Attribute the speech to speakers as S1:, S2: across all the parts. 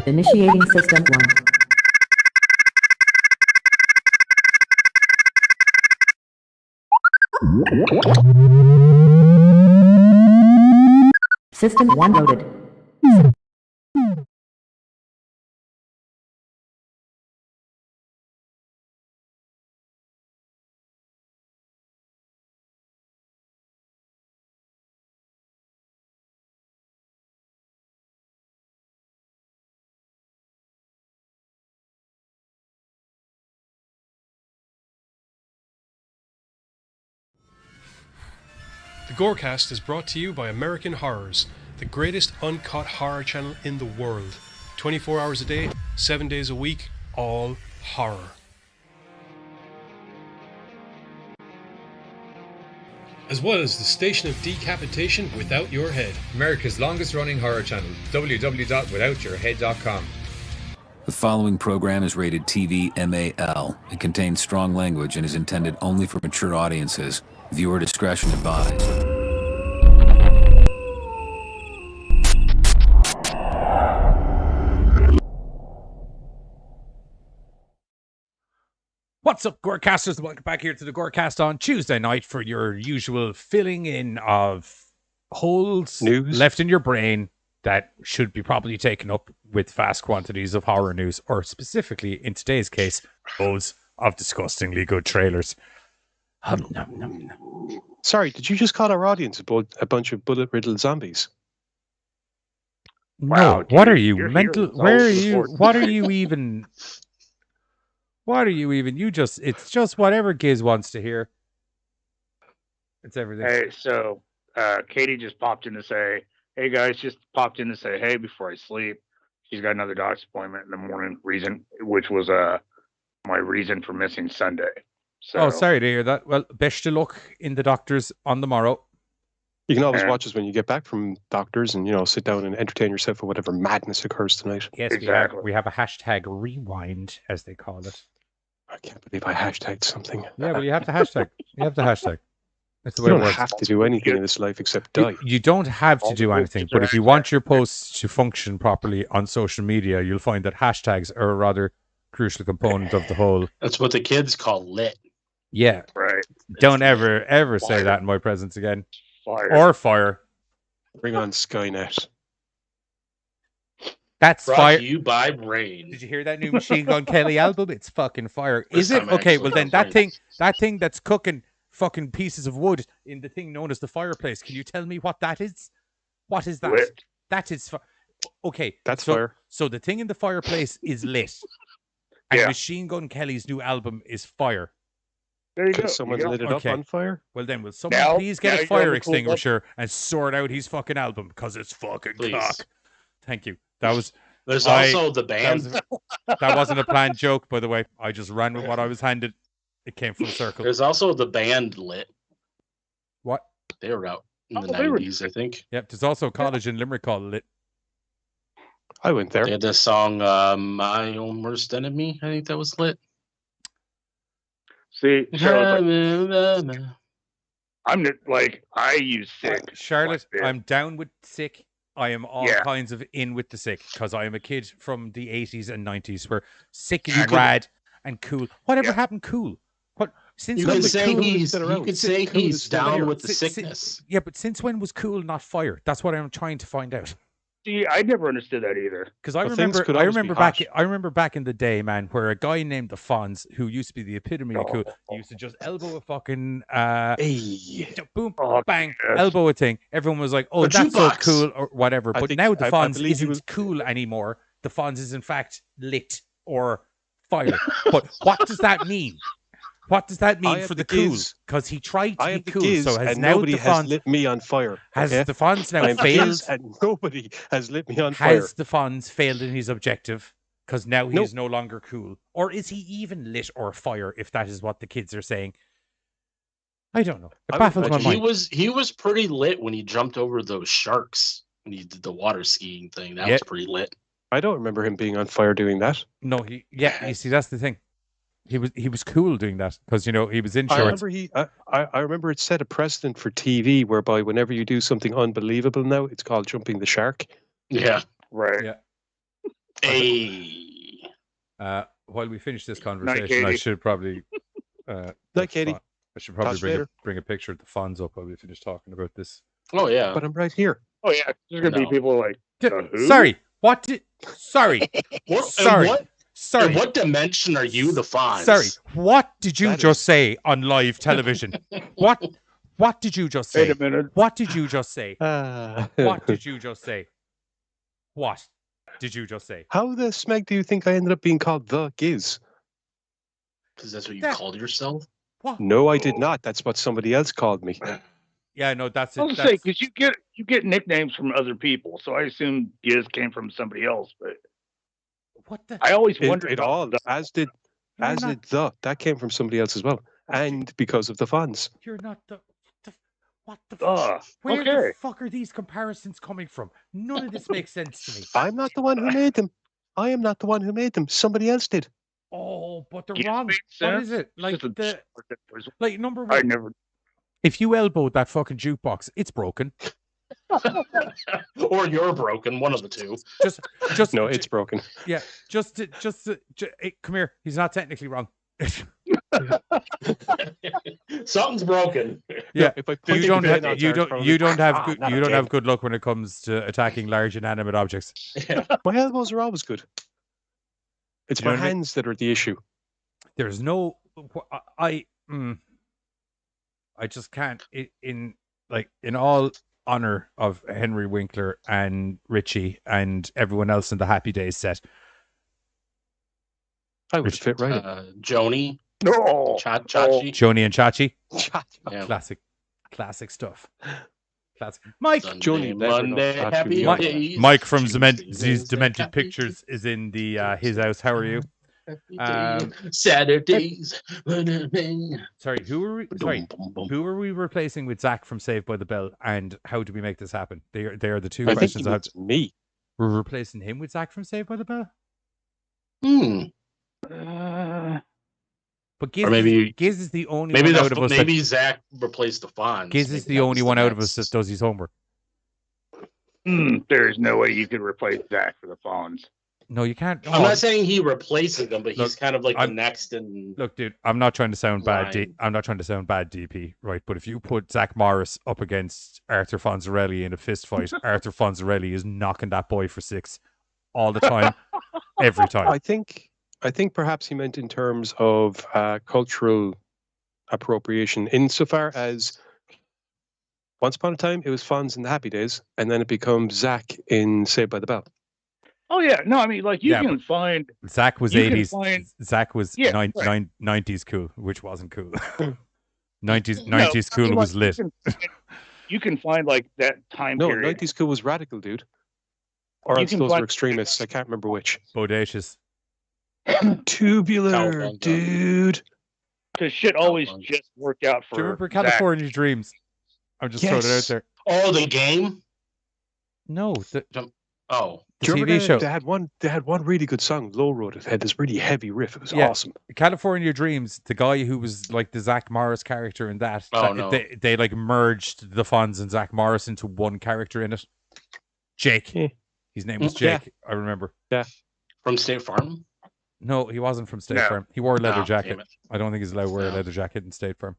S1: Initiating System 1. System 1 loaded.
S2: The GoreCast is brought to you by American Horrors, the greatest uncut horror channel in the world. 24 hours a day, 7 days a week, all horror. As well as the station of decapitation without your head.
S3: America's longest running horror channel, www.withoutyourhead.com.
S4: The following program is rated TV MAL. It contains strong language and is intended only for mature audiences. Viewer discretion advised.
S5: What's up, GoreCasters? Welcome back here to the GoreCast on Tuesday night for your usual filling in of holes left in your brain that should be probably taken up with vast quantities of horror news, or specifically, in today's case, those of disgustingly good trailers.
S6: Sorry, did you just call our audience a bunch of bullet-riddled zombies?
S5: No, what are you, mental? Where are you? What are you even? What are you even? It's just whatever Giz wants to hear. It's everything.
S7: Hey, so Katie just popped in to say, hey guys, hey before I sleep. She's got another doctor's appointment in the morning, which was my reason for missing Sunday. So,
S5: oh, sorry to hear that. Well, best of luck in the doctors on the morrow.
S6: You can always watch us when you get back from doctors and, sit down and entertain yourself with whatever madness occurs tonight.
S5: Yes,
S7: exactly.
S5: We have a hashtag rewind, as they call it.
S6: I can't believe I hashtagged something.
S5: Yeah, well, you have to hashtag. That's the way
S6: You
S5: it
S6: don't
S5: works.
S6: have to do anything in this life except die.
S5: You don't have to do anything, but if you want your posts to function properly on social media, you'll find that hashtags are a rather crucial component of the whole.
S8: That's what the kids call lit.
S5: Yeah.
S7: Right.
S5: Don't ever say that in my presence again.
S7: Fire.
S5: Or fire.
S6: Bring on Skynet.
S5: That's
S8: Brought
S5: fire.
S8: to you by Rain.
S5: Did you hear that new Machine Gun Kelly album? It's fucking fire.
S8: This
S5: Is it?
S8: time
S5: Okay,
S8: actually
S5: well then
S8: got
S5: that thing that's cooking fucking pieces of wood in the thing known as the fireplace. Can you tell me what that is? What is that?
S7: Lit.
S5: That is okay.
S6: That's
S5: so,
S6: fire.
S5: So the thing in the fireplace is lit. And
S7: Yeah.
S5: Machine Gun Kelly's new album is fire.
S7: There you go.
S6: Because someone's lit it
S5: Okay.
S6: up on fire?
S5: Well then, will someone
S7: Now-
S5: please
S7: now
S5: get a
S7: you're
S5: fire
S7: gonna pull up-
S5: extinguisher and sort out his fucking album? Because it's fucking
S8: Please.
S5: cock. Thank you. That was
S8: There's
S5: I-
S8: also the band.
S5: that wasn't a planned joke, by the way. I just ran with what I was handed. It came full circle.
S8: There's also the band lit.
S5: What?
S8: They were out in the
S7: Oh, they were-
S8: 90s, I think.
S5: Yep, there's also a college in Limerick called Lit.
S6: I went there.
S8: They had this song, My Own Worst Enemy. I think that was lit.
S7: See, Charlotte, I use sick.
S5: Charlotte,
S7: Like this.
S5: I'm down with sick. I am all
S7: Yeah.
S5: kinds of in with the sick because I am a kid from the 80s and 90s where sick is
S8: You could-
S5: rad and cool. Whatever
S7: Yeah.
S5: happened cool? What since
S8: You
S5: when
S8: could
S5: was
S8: say
S5: cool?
S8: he's,
S6: still
S8: you
S6: around.
S8: could say
S6: Cool is
S8: he's
S6: still
S8: down
S6: here.
S8: with the
S5: Si- si-
S8: sickness.
S5: Yeah, but since when was cool not fire? That's what I'm trying to find out.
S7: See, I never understood that either.
S5: Because I
S6: Well, things
S5: remember,
S6: could
S5: I
S6: always be
S5: remember back,
S6: hot.
S5: I remember back in the day, man, where a guy named the Fonz, who used to be the epitome of cool, used to just elbow a fucking
S6: Hey.
S5: boom,
S7: Oh,
S5: bang,
S7: yes.
S5: elbow a thing. Everyone was like, "Oh,
S8: A
S5: that's so
S8: jukebox.
S5: cool," or whatever.
S6: I
S5: But
S6: think-
S5: now the
S6: I
S5: Fonz
S6: believe he
S5: isn't
S6: was-
S5: cool anymore. The Fonz is in fact lit or fire. But what does that mean? What does that
S6: I
S5: mean
S6: have
S5: for
S6: the
S5: the cool?
S6: giz.
S5: Because he tried
S6: I
S5: to
S6: have
S5: be
S6: the
S5: cool,
S6: giz,
S5: so has
S6: and
S5: now
S6: nobody
S5: the
S6: has
S5: Fonz
S6: lit me on fire.
S5: has
S6: okay?
S5: the Fonz now
S6: I have the
S5: failed?
S6: giz, and nobody has lit me on fire.
S5: Has the Fonz failed in his objective? Because now he
S6: Nope.
S5: is no longer cool. Or is he even lit or fire, if that is what the kids are saying? I don't know. It
S6: I would
S5: baffles my
S6: imagine
S5: mind.
S8: He was pretty lit when he jumped over those sharks when he did the water skiing thing. That
S5: Yeah.
S8: was pretty lit.
S6: I don't remember him being on fire doing that.
S5: No, you see, that's the thing. He was cool doing that because he was in
S6: I
S5: shorts.
S6: remember I remember it set a precedent for TV whereby whenever you do something unbelievable now, it's called jumping the shark.
S8: Yeah.
S7: Right.
S5: Yeah.
S8: Hey.
S5: While we finish this conversation, I
S7: Katie.
S5: should probably.
S6: Night, Katie.
S5: I should probably
S6: Talk to you
S5: bring a picture of the fonts up while we finish talking about this.
S8: Oh yeah.
S6: But I'm right here.
S7: Oh yeah, there's gonna be people like who?
S5: Sorry, what did? Sorry,
S8: What,
S5: sorry, sorry.
S8: In what dimension are you the Fonz?
S5: Sorry, what did you
S6: That
S5: just
S6: is-
S5: say on live television? What did you just say?
S7: Wait a minute.
S5: What did you just say?
S6: What
S5: What did you just say? What did you just say?
S6: How the smeg do you think I ended up being called the Giz?
S8: Because that's what you
S5: That-
S8: called yourself.
S5: What?
S6: No, I did not. That's what somebody else called me.
S5: Yeah, no, that's
S7: I was
S5: it.
S7: gonna say because you get nicknames from other people, so I assume Giz came from somebody else. But
S5: What the?
S7: I always
S6: It,
S7: wondered
S6: it
S7: about
S6: all,
S7: the-
S6: as did the. That came from somebody else as well. And because of the funds.
S5: You're not the. What the? Where
S7: okay.
S5: the fuck are these comparisons coming from? None of this makes sense to me.
S6: I'm not the one who made them. I am not the one who made them. Somebody else did.
S5: Oh, but they're
S7: Giz
S5: wrong.
S7: made
S5: What is
S7: sense.
S5: it? Like
S7: Just a-
S5: the number
S7: I
S5: one.
S7: never.
S5: If you elbowed that fucking jukebox, it's broken.
S8: Or you're broken, one of the two.
S5: Just
S6: No, it's broken.
S5: yeah. Hey, come here. He's not technically wrong.
S8: Something's broken.
S5: Yeah,
S6: If I put
S5: you
S6: it
S5: don't
S6: in
S5: have
S6: the bin,
S5: you don't have
S8: Ah,
S5: good,
S8: not
S5: you don't
S8: again.
S5: have good luck when it comes to attacking large inanimate objects.
S6: my elbows are always good. It's
S5: You know
S6: my
S5: what I mean?
S6: hands that are the issue.
S5: There's no I just can't in all honor of Henry Winkler and Richie and everyone else in the Happy Days set.
S6: I would fit right in.
S8: Joni,
S7: No.
S8: Chachi.
S5: Joni and Chachi,
S8: Yeah.
S5: classic stuff. Classic. Mike
S8: Sunday,
S6: Joni never
S8: Monday,
S6: knows how to
S8: happy
S6: be
S5: Mike-
S8: days.
S5: Mike from
S8: Tuesday,
S5: These
S8: Wednesday,
S5: Demented
S8: happy
S5: Pictures is in the his house. How are you?
S8: happy days. Saturdays.
S5: Sorry, who are we replacing with Zach from Saved by the Bell, and how do we make this happen? They are the two
S6: I think
S5: questions.
S6: he means me.
S5: We're replacing him with Zach from Saved by the Bell. But Giz,
S8: Or maybe-
S5: Giz is the only
S8: Maybe
S5: one out of us.
S8: maybe Zach replaced the Fonz.
S5: Giz is the only one out of us that does his homework.
S7: There is no way you could replace Zach for the Fonz.
S5: No, you can't.
S8: I'm not saying he replaces them, but he's kind of like the
S5: I'm-
S8: next in.
S5: Look, dude, I'm not trying to sound bad.
S8: Line.
S5: I'm not trying to sound bad, DP, right? But if you put Zach Morris up against Arthur Fonzarelli in a fist fight, Arthur Fonzarelli is knocking that boy for six all the time, every time.
S6: I think perhaps he meant in terms of cultural appropriation, insofar as once upon a time it was Fonz in the Happy Days, and then it becomes Zach in Saved by the Bell.
S7: Oh yeah, no, I mean like you
S5: Yeah,
S7: can find
S5: Zach was
S7: you can
S5: 80s.
S7: find-
S5: Zach was
S7: Yeah,
S5: 90s cool, which wasn't cool. 90s
S7: No,
S5: cool
S7: I mean,
S5: was
S7: like,
S5: lit.
S7: You can find like that time
S6: No,
S7: period.
S6: 90s cool was radical, dude. Or
S7: You
S6: else
S7: can
S6: those
S7: find-
S6: were extremists. I can't remember which.
S5: Bodacious.
S6: Tubular,
S8: Cowabunga.
S6: dude.
S7: Because shit always
S8: Cowabunga.
S7: just worked out for
S5: Do you remember
S7: Zach.
S5: California Dreams? I'm just throwing it out
S6: Yes.
S5: there.
S8: Oh, the game.
S5: No, the
S8: Oh,
S6: Do you
S5: TV
S6: remember
S5: show.
S6: They had one really good song, Low Road. It had this really heavy riff. It was
S5: Yeah.
S6: awesome.
S5: California Dreams, the guy who was like the Zach Morris character in that,
S8: Oh, no.
S5: they like merged the Fonz and Zach Morris into one character in it. Jake.
S6: Yeah.
S5: His name was
S6: Yeah.
S5: Jake, I remember.
S8: from State Farm.
S5: No, he wasn't from State
S7: No.
S5: Farm. He wore a leather
S8: Ah,
S5: jacket.
S8: damn it.
S5: I don't think he's allowed to wear a
S8: No.
S5: leather jacket in State Farm.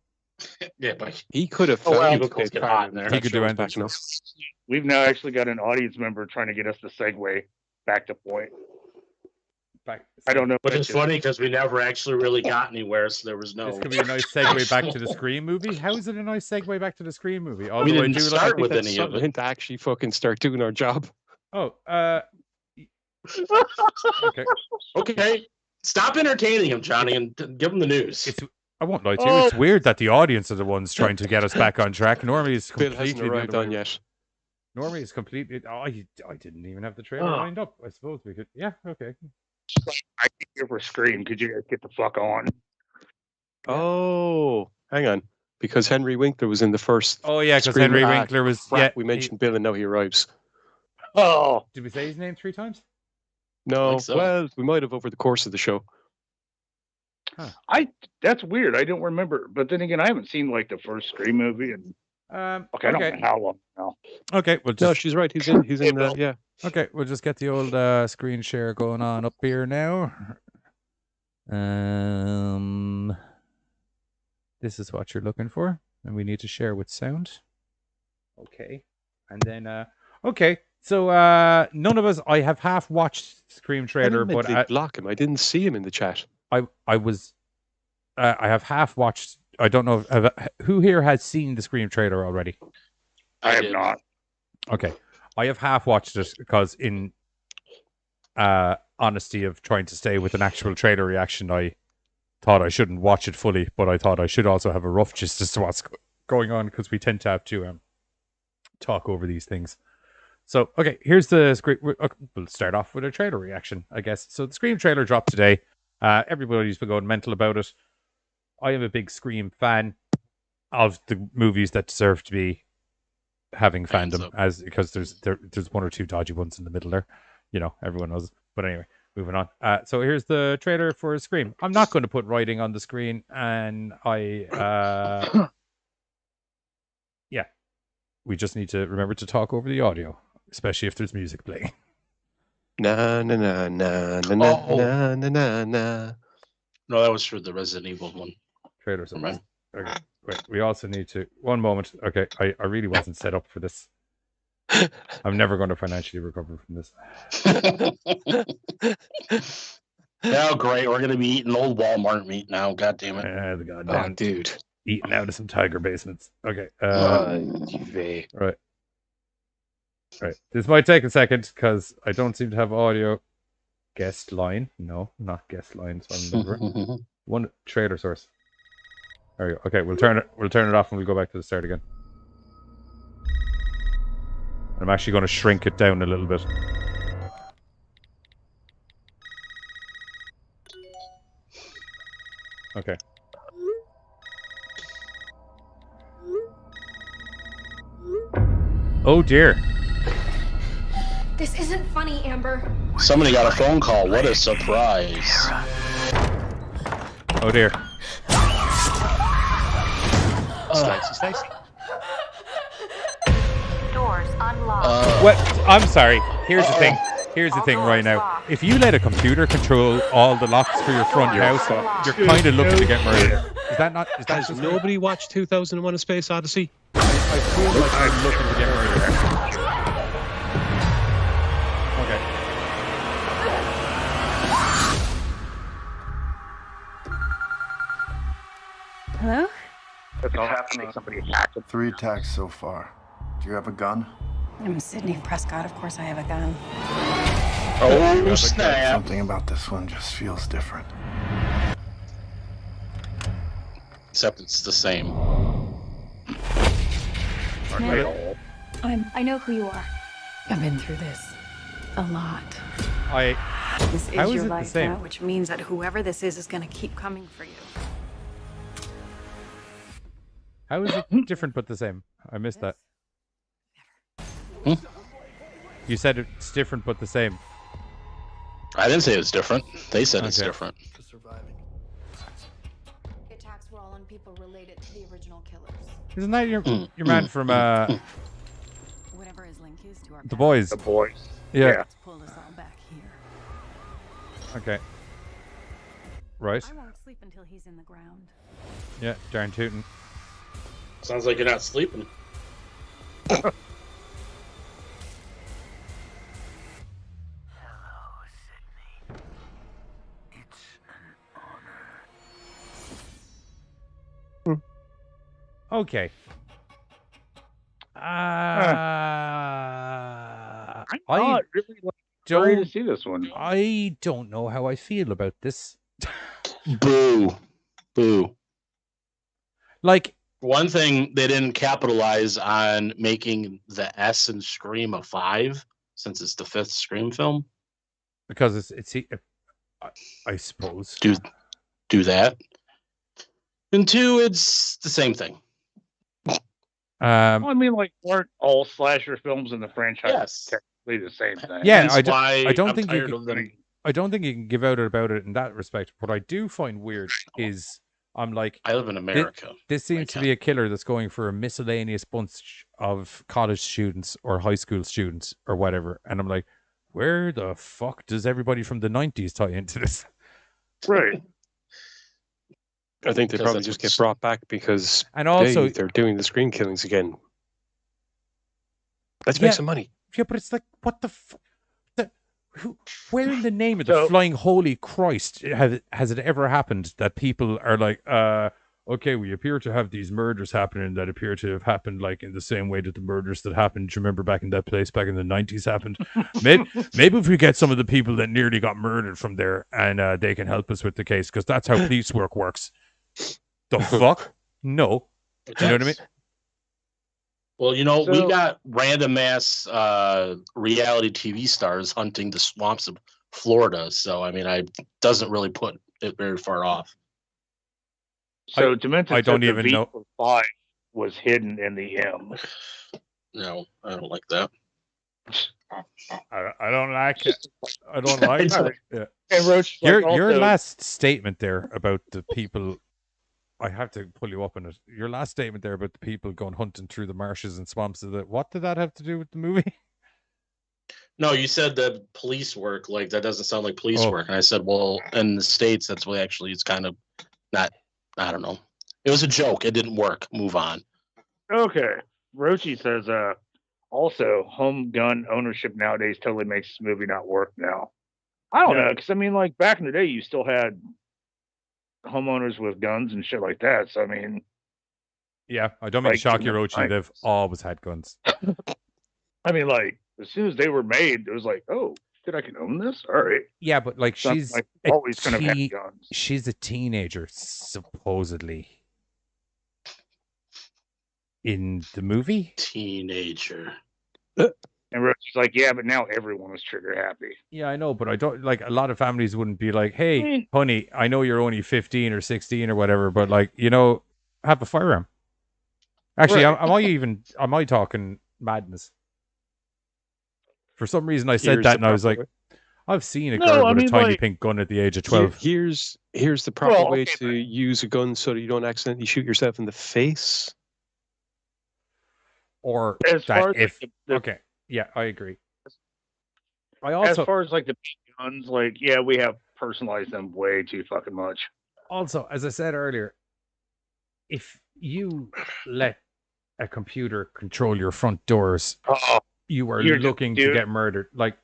S8: Yeah, but
S6: He could have.
S8: Oh, well,
S6: found
S8: chemicals
S6: State
S8: get
S6: Farm
S8: hot in
S6: and
S8: there.
S6: that
S5: He could do
S6: show was
S5: anything.
S6: backing up.
S7: We've now actually got an audience member trying to get us to segue back to point. I don't know.
S8: which
S7: if
S8: is
S7: it's-
S8: funny because we never actually really got anywhere, so there was no.
S5: This could be a nice segue back to the Scream movie. How is it a nice segue back to the Scream movie? Although
S8: We
S5: I
S8: didn't
S5: do
S8: start
S5: like,
S6: I think
S8: with
S6: that's
S8: any of it.
S6: something to actually fucking start doing our job.
S5: oh, okay.
S8: Okay, stop entertaining him, Johnny, and give him the news.
S5: I won't lie to you. It's weird that the audience are the ones trying to get us back on track. Normally, it's
S6: Bill
S5: completely
S6: hasn't
S5: the
S6: arrived
S5: other way
S6: on yet.
S5: Normally, it's completely. Oh, I didn't even have the trailer lined up. I suppose we could. Yeah, okay.
S7: I can hear for Scream. Could you guys get the fuck on?
S6: Oh, hang on. Because Henry Winkler was in the first.
S5: Oh yeah, because
S6: Scream,
S5: Henry Winkler was.
S6: crap,
S5: Yeah,
S6: we mentioned Bill and now he arrives.
S7: Oh,
S5: Did we say his name 3 times?
S6: No,
S8: think so.
S6: well, we might have over the course of the show.
S7: that's weird. I don't remember. But then again, I haven't seen like the first Scream movie, and Okay, I don't know how long now.
S5: Okay, we'll
S6: No,
S5: just
S6: she's right. He's in the yeah.
S5: okay. We'll just get the old screen share going on up here now. This is what you're looking for, and we need to share with sound. Okay, and then okay. So none of us. I have half watched Scream trailer, but
S6: block him. I didn't see him in the chat.
S5: I was. I have half watched. I don't know who here has seen the Scream trailer already.
S7: I have not.
S5: Okay, I have half watched it because in honesty of trying to stay with an actual trailer reaction, I thought I shouldn't watch it fully, but I thought I should also have a rough gist as to what's going on because we tend to have to talk over these things. So, okay, here's the Scream. We'll start off with a trailer reaction, I guess. So the Scream trailer dropped today. Everybody's been going mental about it. I am a big Scream fan of the movies that deserve to be having fandom, because there's one or two dodgy ones in the middle there. You know, everyone knows. But anyway, moving on. So here's the trailer for Scream. I'm not going to put writing on the screen, and yeah, we just need to remember to talk over the audio, especially if there's music playing.
S6: Na na na na na na na na na.
S8: No, that was for the Resident Evil one.
S5: Trailers. Okay. Wait, we also need to. One moment. Okay, I really wasn't set up for this. I'm never going to financially recover from this.
S8: Oh, great. We're going to be eating old Walmart meat now. God damn it.
S5: The goddamn
S6: dude.
S5: Eating out of some tiger basements. Okay. Right. This might take a second because I don't seem to have audio. Guest line. No, not guest line. So one trailer source. There we go. Okay, we'll turn it off and we'll go back to the start again. I'm actually going to shrink it down a little bit. Okay. Oh dear.
S9: This isn't funny, Amber.
S8: Somebody got a phone call. What a surprise.
S5: Oh dear.
S6: Stacy.
S9: Doors unlocked.
S5: What? I'm sorry. Here's the thing. Here's the thing right now. If you let a computer control all the locks for your front house, you're kind of looking to get murdered. Is that not? Is that
S6: Has nobody watched 2001: A Space Odyssey?
S5: I feel like I'm looking to get murdered. Okay.
S9: Hello?
S7: What's happening? Somebody hacked it.
S10: 3 attacks so far. Do you have a gun?
S11: I'm Sydney Prescott. Of course I have a gun.
S8: Oh, snap.
S10: Something about this one just feels different.
S8: Except it's the same.
S9: I know who you are.
S11: I've been through this a lot. This is
S5: How is
S11: your
S5: it the
S11: life
S5: same?
S11: now, which means that whoever this is going to keep coming for you.
S5: How is it different but the same? I missed that. You said it's different but the same.
S8: I didn't say it was different. They said it's different.
S9: The attacks were all on people related to the original killers.
S5: Isn't that your man from
S11: Whatever his link is to our
S5: The Boys?
S7: The Boys.
S5: Yeah.
S11: Let's pull us all back here.
S5: Okay. Right.
S11: I won't sleep until he's in the ground.
S5: Yeah, darn tootin'.
S8: Sounds like you're not sleeping.
S5: Okay.
S7: I'm not really ready to see this one.
S5: I don't know how I feel about this.
S8: Boo. Boo.
S5: Like,
S8: one thing they didn't capitalize on making the S in Scream a 5, since it's the 5th Scream film.
S5: Because it's I suppose.
S8: Do that. And 2, it's the same thing.
S7: I mean, like, weren't all slasher films in the franchise technically the same thing?
S5: Yeah,
S8: I don't
S5: I don't think you can give out about it in that respect. What I do find weird is I'm like,
S8: I live in America.
S5: This seems to be a killer that's going for a miscellaneous bunch of college students or high school students or whatever. And I'm like, where the fuck does everybody from the 90s tie into this?
S7: Right.
S6: I think they probably just get brought back because
S5: and also
S6: they're doing the screen killings again. Let's make some money.
S5: Yeah, but it's like, what the fuck? Where in the name of the flying holy Christ has it ever happened that people are like, okay, we appear to have these murders happening that appear to have happened like in the same way that the murders that happened, do you remember back in that place back in the 90s happened? maybe if we get some of the people that nearly got murdered from there and they can help us with the case, because that's how police work works. The fuck? No. Do you know what I mean?
S8: Well, we got random ass reality TV stars hunting the swamps of Florida. So, I mean, doesn't really put it very far off.
S7: So, Demented
S5: I don't even know.
S7: V5 was hidden in the M.
S8: No, I don't like that.
S5: I don't like it. I don't like it. Yeah.
S7: And Roach,
S5: your last statement there about the people. I have to pull you up on it. Your last statement there about the people going hunting through the marshes and swamps. What did that have to do with the movie?
S8: No, you said that police work. Like, that doesn't sound like police work. And I said, well, in the States, that's what actually it's kind of not, I don't know. It was a joke. It didn't work. Move on.
S7: Okay. Rochi says, also, home gun ownership nowadays totally makes this movie not work now. I don't know. Because, I mean, like, back in the day, you still had homeowners with guns and shit like that. So I mean,
S5: yeah, I don't mean to shock you, Rochi. They've always had guns.
S7: I mean, like as soon as they were made, it was like, oh, shit, I can own this. All right.
S5: Yeah, but like she's
S7: always kind of had guns.
S5: She's a teenager, supposedly. In the movie,
S8: teenager.
S7: And Rochi's like, yeah, but now everyone is trigger happy.
S5: Yeah, I know, but I don't like a lot of families wouldn't be like, hey, honey, I know you're only 15 or 16 or whatever, but like, have a firearm. Actually, right. Am I talking madness? For some reason, I said that and I was like, I've seen a girl with a tiny pink gun at the age of 12.
S6: Here's the proper way to use a gun so that you don't accidentally shoot yourself in the face.
S5: Or
S7: as far
S5: as
S7: the
S5: okay. Yeah, I agree.
S7: As far as like the big guns, like, yeah, we have personalized them way too fucking much.
S5: Also, as I said earlier, if you let a computer control your front doors, you are looking to get murdered. Like,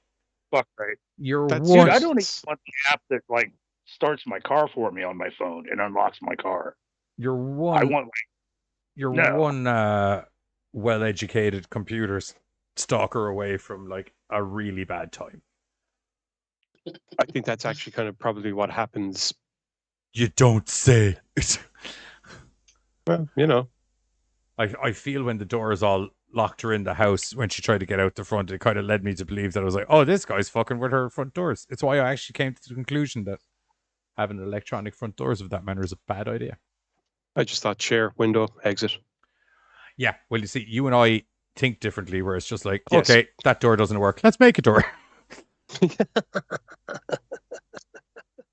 S7: fuck right.
S5: Dude,
S7: I don't even want the app that like starts my car for me on my phone and unlocks my car.
S5: You're one well-educated computers stalker away from like a really bad time.
S6: I think that's actually kind of probably what happens.
S5: You don't say.
S6: Well,
S5: I feel when the doors all locked her in the house when she tried to get out the front, it kind of led me to believe that I was like, oh, this guy's fucking with her front doors. It's why I actually came to the conclusion that having electronic front doors of that manner is a bad idea.
S6: I just thought chair, window, exit.
S5: Yeah, well, you see, you and I think differently, where it's just like, okay, that door doesn't work. Let's make a door.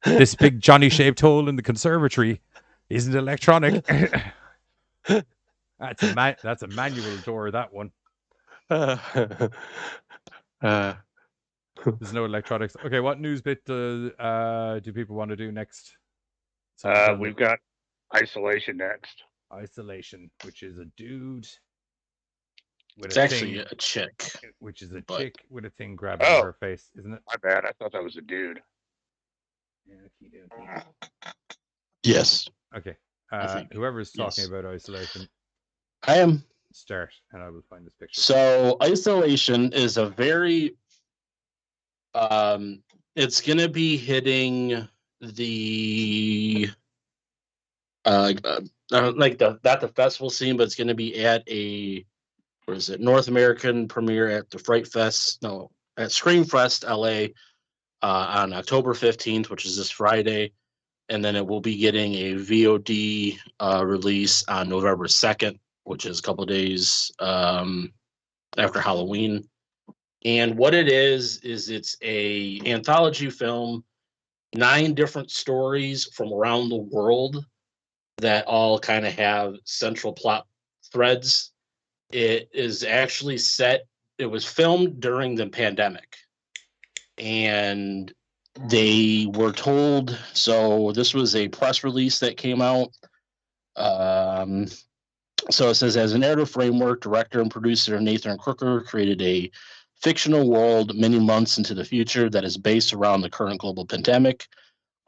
S5: This big Johnny-shaped hole in the conservatory isn't electronic. That's a manual door, that one. There's no electronics. Okay, what news bit do people want to do next?
S7: We've got isolation next.
S5: Isolation, which is a dude with
S8: it's actually a chick,
S5: which is a chick with a thing grabbing her face, isn't it?
S7: My bad. I thought that was a dude.
S5: Yeah,
S8: yes.
S5: Okay. Whoever's talking about isolation,
S8: I am.
S5: Start, and I will find this picture.
S8: So, isolation is a very. It's gonna be hitting the. Like the festival scene, but it's going to be at North American premiere at the at Screamfest LA on October 15th, which is this Friday, and then it will be getting a VOD release on November 2nd, which is a couple of days after Halloween. And what it is it's a anthology film, 9 different stories from around the world. that all kind of have central plot threads. It is actually set, it was filmed during the pandemic. And they were told, so this was a press release that came out. So it says, as a narrative framework, director and producer Nathan Crooker created a fictional world many months into the future that is based around the current global pandemic.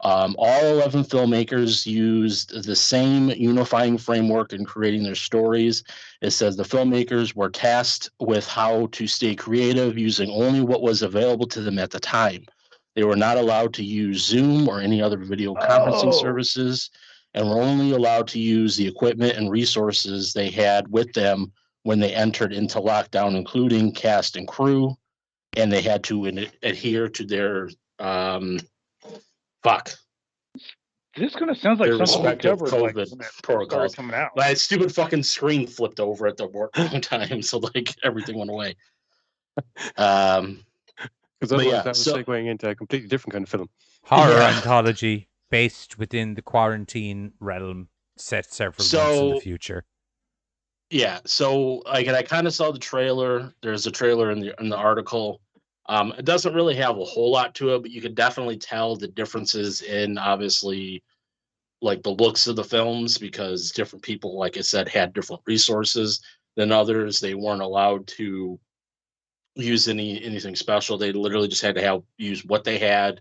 S8: All 11 filmmakers used the same unifying framework in creating their stories. It says the filmmakers were tasked with how to stay creative using only what was available to them at the time. They were not allowed to use Zoom or any other video conferencing services, and were only allowed to use the equipment and resources they had with them when they entered into lockdown, including cast and crew, and they had to adhere to their
S7: This kind of sounds like
S8: their
S7: something we
S8: respective
S7: covered
S8: COVID
S7: like when it
S8: protocols.
S7: started coming out.
S8: My stupid fucking screen flipped over at the wrong time, so like everything went away.
S6: Because otherwise that was segueing into a completely different kind of film.
S5: Horror anthology based within the quarantine realm, set several months in the future.
S8: Yeah, so like, and I kind of saw the trailer. There's a trailer in the article. It doesn't really have a whole lot to it, but you could definitely tell the differences in, obviously, like the looks of the films, because different people, like I said, had different resources than others. They weren't allowed to use anything special. They literally just had to use what they had,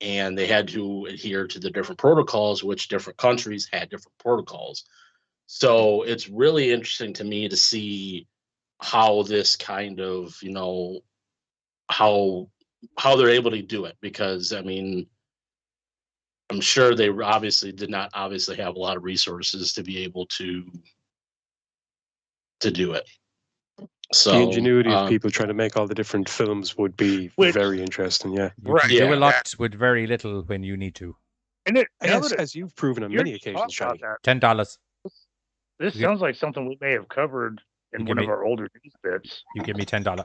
S8: and they had to adhere to the different protocols, which different countries had different protocols. So it's really interesting to me to see how this kind of, how they're able to do it, because I mean, I'm sure they obviously did not have a lot of resources to be able to do it. So
S6: the ingenuity of people trying to make all the different films would be very interesting. Yeah,
S5: you can do a lot with very little when you need to.
S7: And
S6: as you've proven on many occasions, Johnny.
S5: $10.
S7: This sounds like something we may have covered in one of our older news bits.
S5: You give me $10.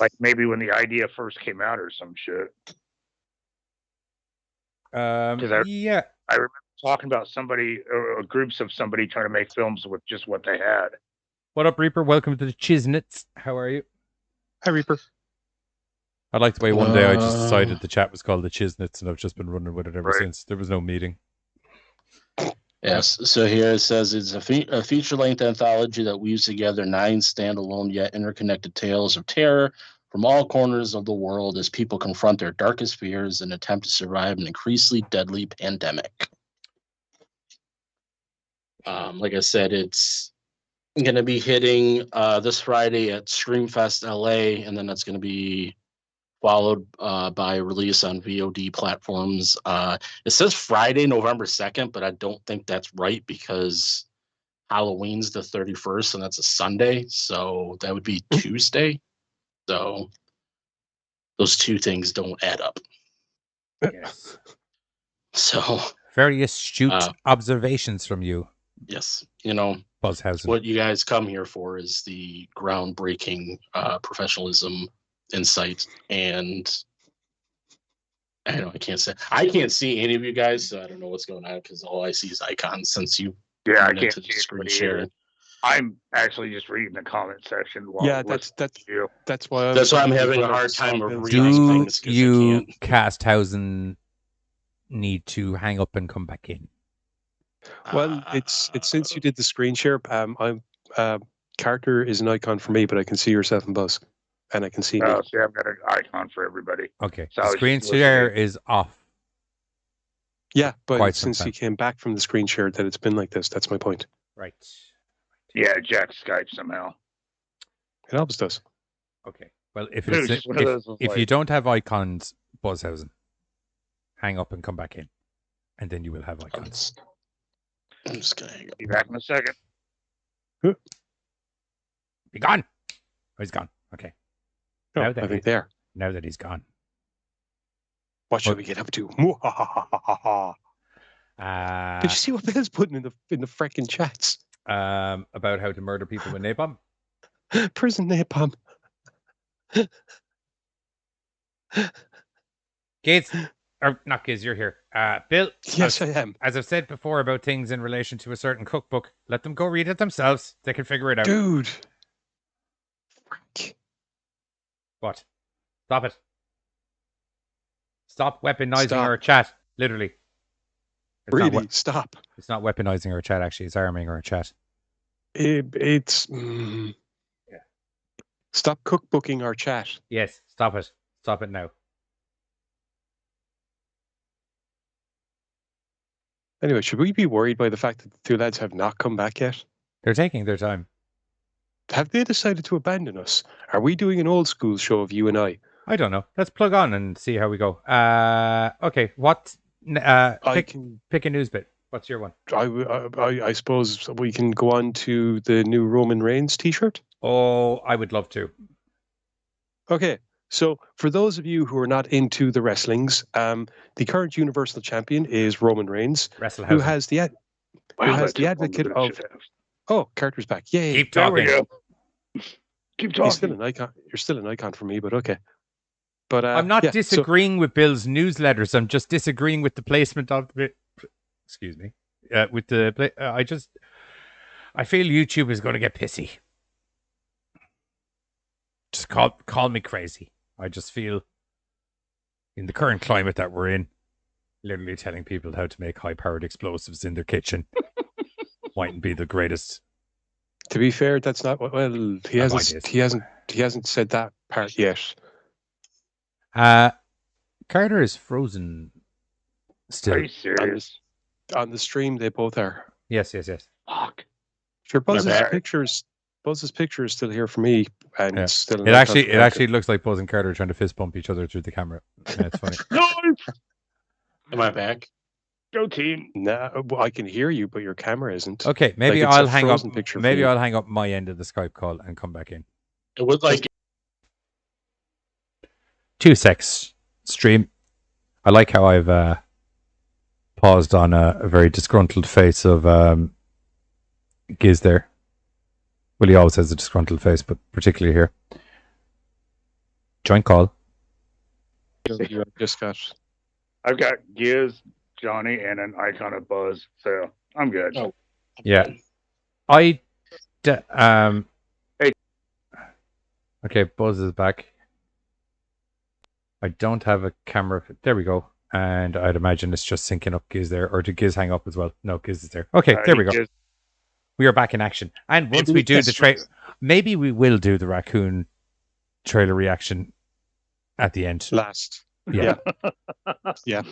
S7: Like maybe when the idea first came out or some shit.
S5: I
S7: remember talking about somebody or groups of somebody trying to make films with just what they had.
S5: What up, Reaper? Welcome to the Chisnits. How are you?
S6: Hi, Reaper.
S5: I like the way one day I just decided the chat was called the Chisnits, and I've just been running with it ever since. There was no meeting.
S8: Yes, so here it says it's a feature-length anthology that weaves together 9 standalone yet interconnected tales of terror from all corners of the world as people confront their darkest fears and attempt to survive an increasingly deadly pandemic. Like I said, it's going to be hitting this Friday at Screamfest LA, and then it's going to be followed by a release on VOD platforms. It says Friday, November 2nd, but I don't think that's right because Halloween's the 31st, and that's a Sunday, so that would be Tuesday. So those two things don't add up.
S5: Yes.
S8: So
S5: very astute observations from you.
S8: Yes,
S5: Buzzhausen.
S8: What you guys come here for is the groundbreaking professionalism, insight, and I can't see any of you guys, so I don't know what's going on because all I see is icons since you
S7: I can't see
S8: screen share.
S7: I'm actually just reading the comment section.
S6: That's why
S8: I'm having a hard time of reading things.
S5: Do you, Casthausen, need to hang up and come back in?
S6: Well, it's since you did the screen share. Character is an icon for me, but I can see yourself and Buzz, and I can see me.
S7: See, I've got an icon for everybody.
S5: Okay,
S7: so
S5: the screen share is off.
S6: Yeah, but since you came back from the screen share, that it's been like this. That's my point.
S5: Right.
S7: Yeah, Jack Skype somehow.
S6: It always does.
S5: Okay. Well, if you don't have icons, Buzzhausen, hang up and come back in, and then you will have icons.
S8: I'm just gonna
S7: be back in a second.
S5: Be gone. Oh, he's gone. Okay.
S6: No, I think there.
S5: Now that he's gone.
S6: What should we get up to? Did you see what Bill's putting in the freaking chats?
S5: About how to murder people with napalm.
S6: Prison napalm.
S5: Kids, Or not Giz, you're here. Bill.
S6: Yes, I am.
S5: As I've said before about things in relation to a certain cookbook, let them go read it themselves. They can figure it out.
S6: Dude.
S5: What? Stop it. Stop weaponizing our chat. Literally.
S6: Stop.
S5: It's not weaponizing our chat, actually. It's arming our chat.
S6: It's... Stop cookbooking our chat.
S5: Yes, stop it. Stop it now.
S6: Anyway, should we be worried by the fact that the two lads have not come back yet?
S5: They're taking their time.
S6: Have they decided to abandon us? Are we doing an old school show of you and I?
S5: I don't know. Let's plug on and see how we go. Okay, what? Pick a news bit. What's your one?
S6: I suppose we can go on to the new Roman Reigns t-shirt.
S5: Oh, I would love to.
S6: Okay, so for those of you who are not into the wrestlings, the current Universal Champion is Roman Reigns, who has the advocate of. Oh, Carter's back! Yay!
S5: Keep talking.
S7: There we go. Keep talking.
S6: He's still an icon. You're still an icon for me, but okay. But
S5: I'm not disagreeing with Bill's newsletters. I'm just disagreeing with the placement of the. Excuse me. With the, I feel YouTube is going to get pissy. Just call me crazy. I just feel, in the current climate that we're in, literally telling people how to make high-powered explosives in their kitchen mightn't be the greatest.
S6: To be fair, that's not what. Well, he hasn't said that part yet.
S5: Carter is frozen still.
S7: Are you serious?
S6: On the stream, they both are.
S5: Yes.
S7: Fuck.
S6: Sure, Buzz's picture is still here for me, and still.
S5: It actually looks like Buzz and Carter are trying to fist bump each other through the camera. Yeah, it's funny.
S8: Am I back?
S7: Go team.
S6: No, I can hear you, but your camera isn't.
S5: Okay, maybe I'll hang up. Maybe I'll hang up my end of the Skype call and come back in.
S8: It would like
S5: 2 secs stream. I like how I've paused on a very disgruntled face of Giz there. Well, he always has a disgruntled face, but particularly here. Joint call.
S7: I've got Giz, Johnny, and an icon of Buzz, so I'm good.
S8: Oh.
S5: Yeah. Hey. Okay, Buzz is back. I don't have a camera. There we go. And I'd imagine it's just syncing up Giz there. Or did Giz hang up as well? No, Giz is there. Okay, there we go.
S7: Giz.
S5: We are back in action. And once we do the trailer, maybe we will do the raccoon trailer reaction at the end.
S6: Last.
S5: Yeah.
S6: Yeah.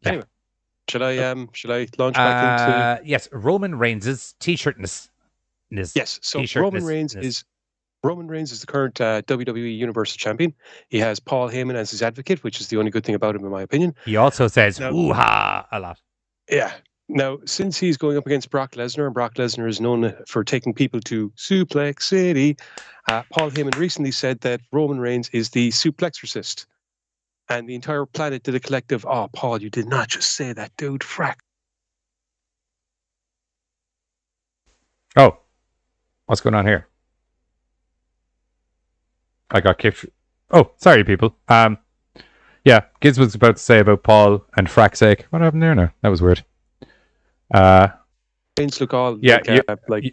S6: Anyway, should I launch back into?
S5: Yes, Roman Reigns' t-shirt.
S6: Yes. So Roman Reigns is the current WWE Universal Champion. He has Paul Heyman as his advocate, which is the only good thing about him, in my opinion.
S5: He also says "hoo-ha" a lot.
S6: Yeah. Now, since he's going up against Brock Lesnar, and Brock Lesnar is known for taking people to Suplex City, Paul Heyman recently said that Roman Reigns is the Suplexorcist. And the entire planet did a collective, "Oh, Paul, you did not just say that, dude, frack."
S5: Oh, what's going on here? I got kicked. Oh, sorry, people. Yeah, Giz was about to say about Paul and frack's sake. What happened there now? That was weird.
S6: Reigns look all like